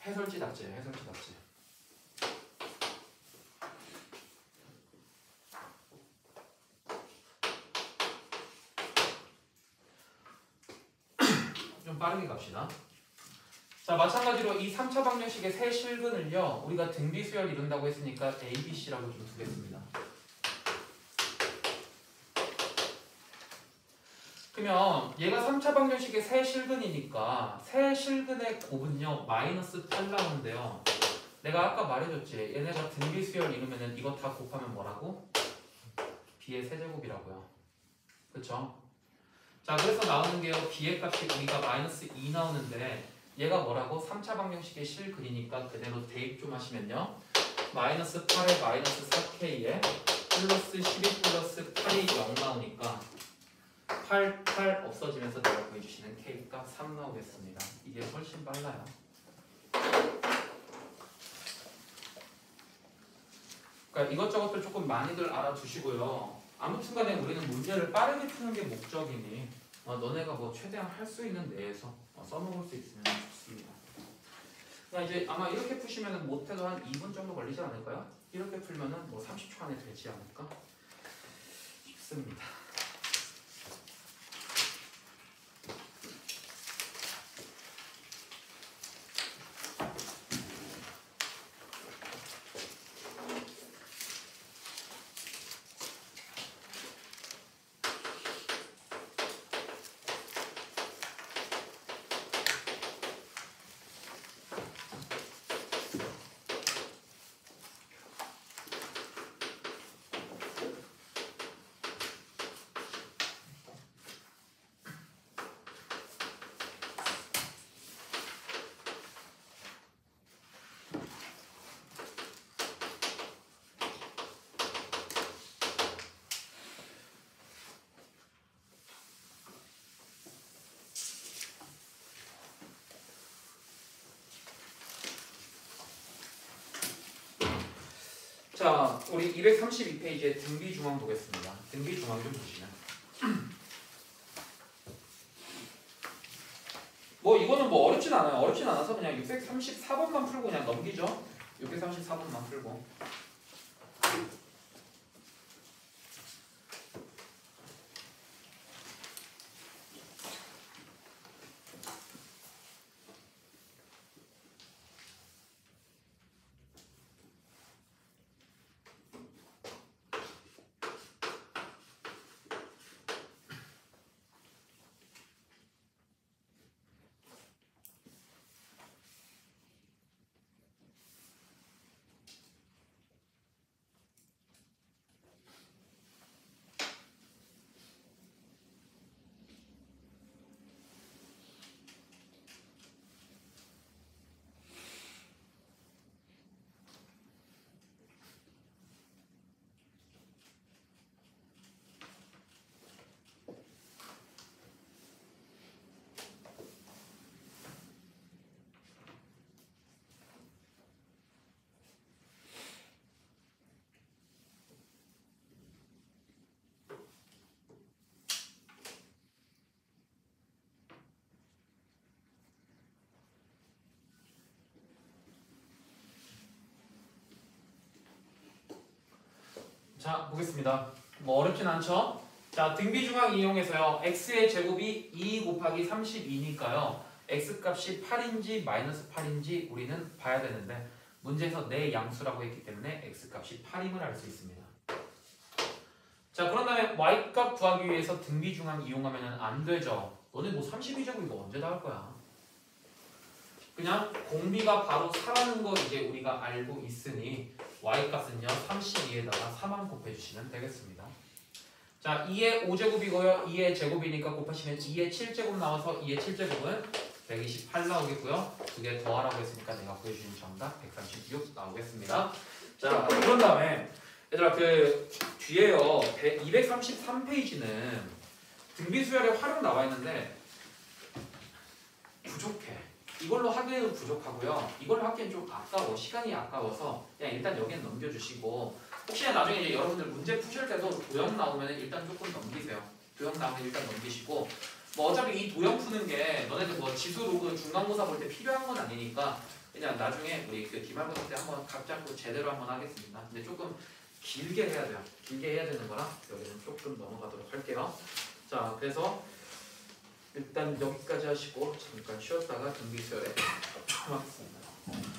해설지 답지예요. 해설지 답지. 좀 빠르게 갑시다. 자, 마찬가지로 이 3차 방정식의 세 실근을요. 우리가 등비수열 이룬다고 했으니까 A, B, C라고 좀 두겠습니다. 그러면 얘가 3차 방정식의 세 실근이니까 세 실근의 곱은요. 마이너스 8 나오는데요. 내가 아까 말해줬지. 얘네가 등비수열 이루면은 이거 다 곱하면 뭐라고? B의 세제곱이라고요. 그쵸? 자, 그래서 나오는 게요. B의 값이 우리가 마이너스 2 나오는데 얘가 뭐라고? 3차 방정식의 실근이니까 그대로 대입 좀 하시면요. 마이너스 8에 마이너스 4K에 플러스 12 플러스 8이 0 나오니까 8 없어지면서 내가 구해주시는 K값 3 나오겠습니다. 이게 훨씬 빨라요. 그러니까 이것저것도 조금 많이들 알아두시고요. 아무튼간에 우리는 문제를 빠르게 푸는 게 목적이니 너네가 뭐 최대한 할 수 있는 내에서 써먹을 수 있으면 좋습니다. 그러니까 이제 아마 이렇게 푸시면은 못해도 한 2분 정도 걸리지 않을까요? 이렇게 풀면은 뭐 30초 안에 되지 않을까 싶습니다. 자, 우리 232페이지에 등비중앙 보겠습니다. 등비중앙 좀 보시면 뭐 이거는 뭐 어렵진 않아요. 어렵진 않아서 그냥 634번만 풀고 그냥 넘기죠. 634번만 풀고. 자, 보겠습니다. 뭐 어렵진 않죠? 자, 등비중앙 이용해서요. x의 제곱이 2 곱하기 32니까요. x값이 8인지 마이너스 8인지 우리는 봐야 되는데 문제에서 내 양수라고 했기 때문에 x값이 8임을 알 수 있습니다. 자, 그런 다음에 y값 구하기 위해서 등비중항 이용하면 안 되죠. 너네 뭐 32제곱 이거 언제 다 할 거야? 그냥 공비가 바로 4라는 거 이제 우리가 알고 있으니 y값은요 32에다가 4만 곱해주시면 되겠습니다. 자, 2의 5제곱이고요. 2의 제곱이니까 곱하시면 2의 7제곱 나와서 2의 7제곱은 128 나오겠고요. 두 개 더하라고 했으니까 내가 구해주신 정답 136 나오겠습니다. 자, 그런 다음에 얘들아 그 뒤에요 233페이지는 등비수열의 활용 나와 있는데 부족해. 이걸로 하기에는 부족하고요. 이걸로 하기엔 좀 아까워. 시간이 아까워서 그냥 일단 여기는 넘겨주시고 혹시나 나중에 이제 여러분들 문제 푸실 때도 도형 나오면 일단 조금 넘기세요. 도형 나오면 일단 넘기시고 뭐 어차피 이 도형 푸는 게 너네들 뭐 지수 로그 중간고사 볼 때 필요한 건 아니니까 그냥 나중에 우리 그 기말고사 때 한번 각 잡고 제대로 한번 하겠습니다. 근데 조금 길게 해야 돼요. 길게 해야 되는 거라 여기는 조금 넘어가도록 할게요. 자, 그래서 일단 여기까지 하시고 잠깐 쉬었다가 등비수열에 하겠습니다.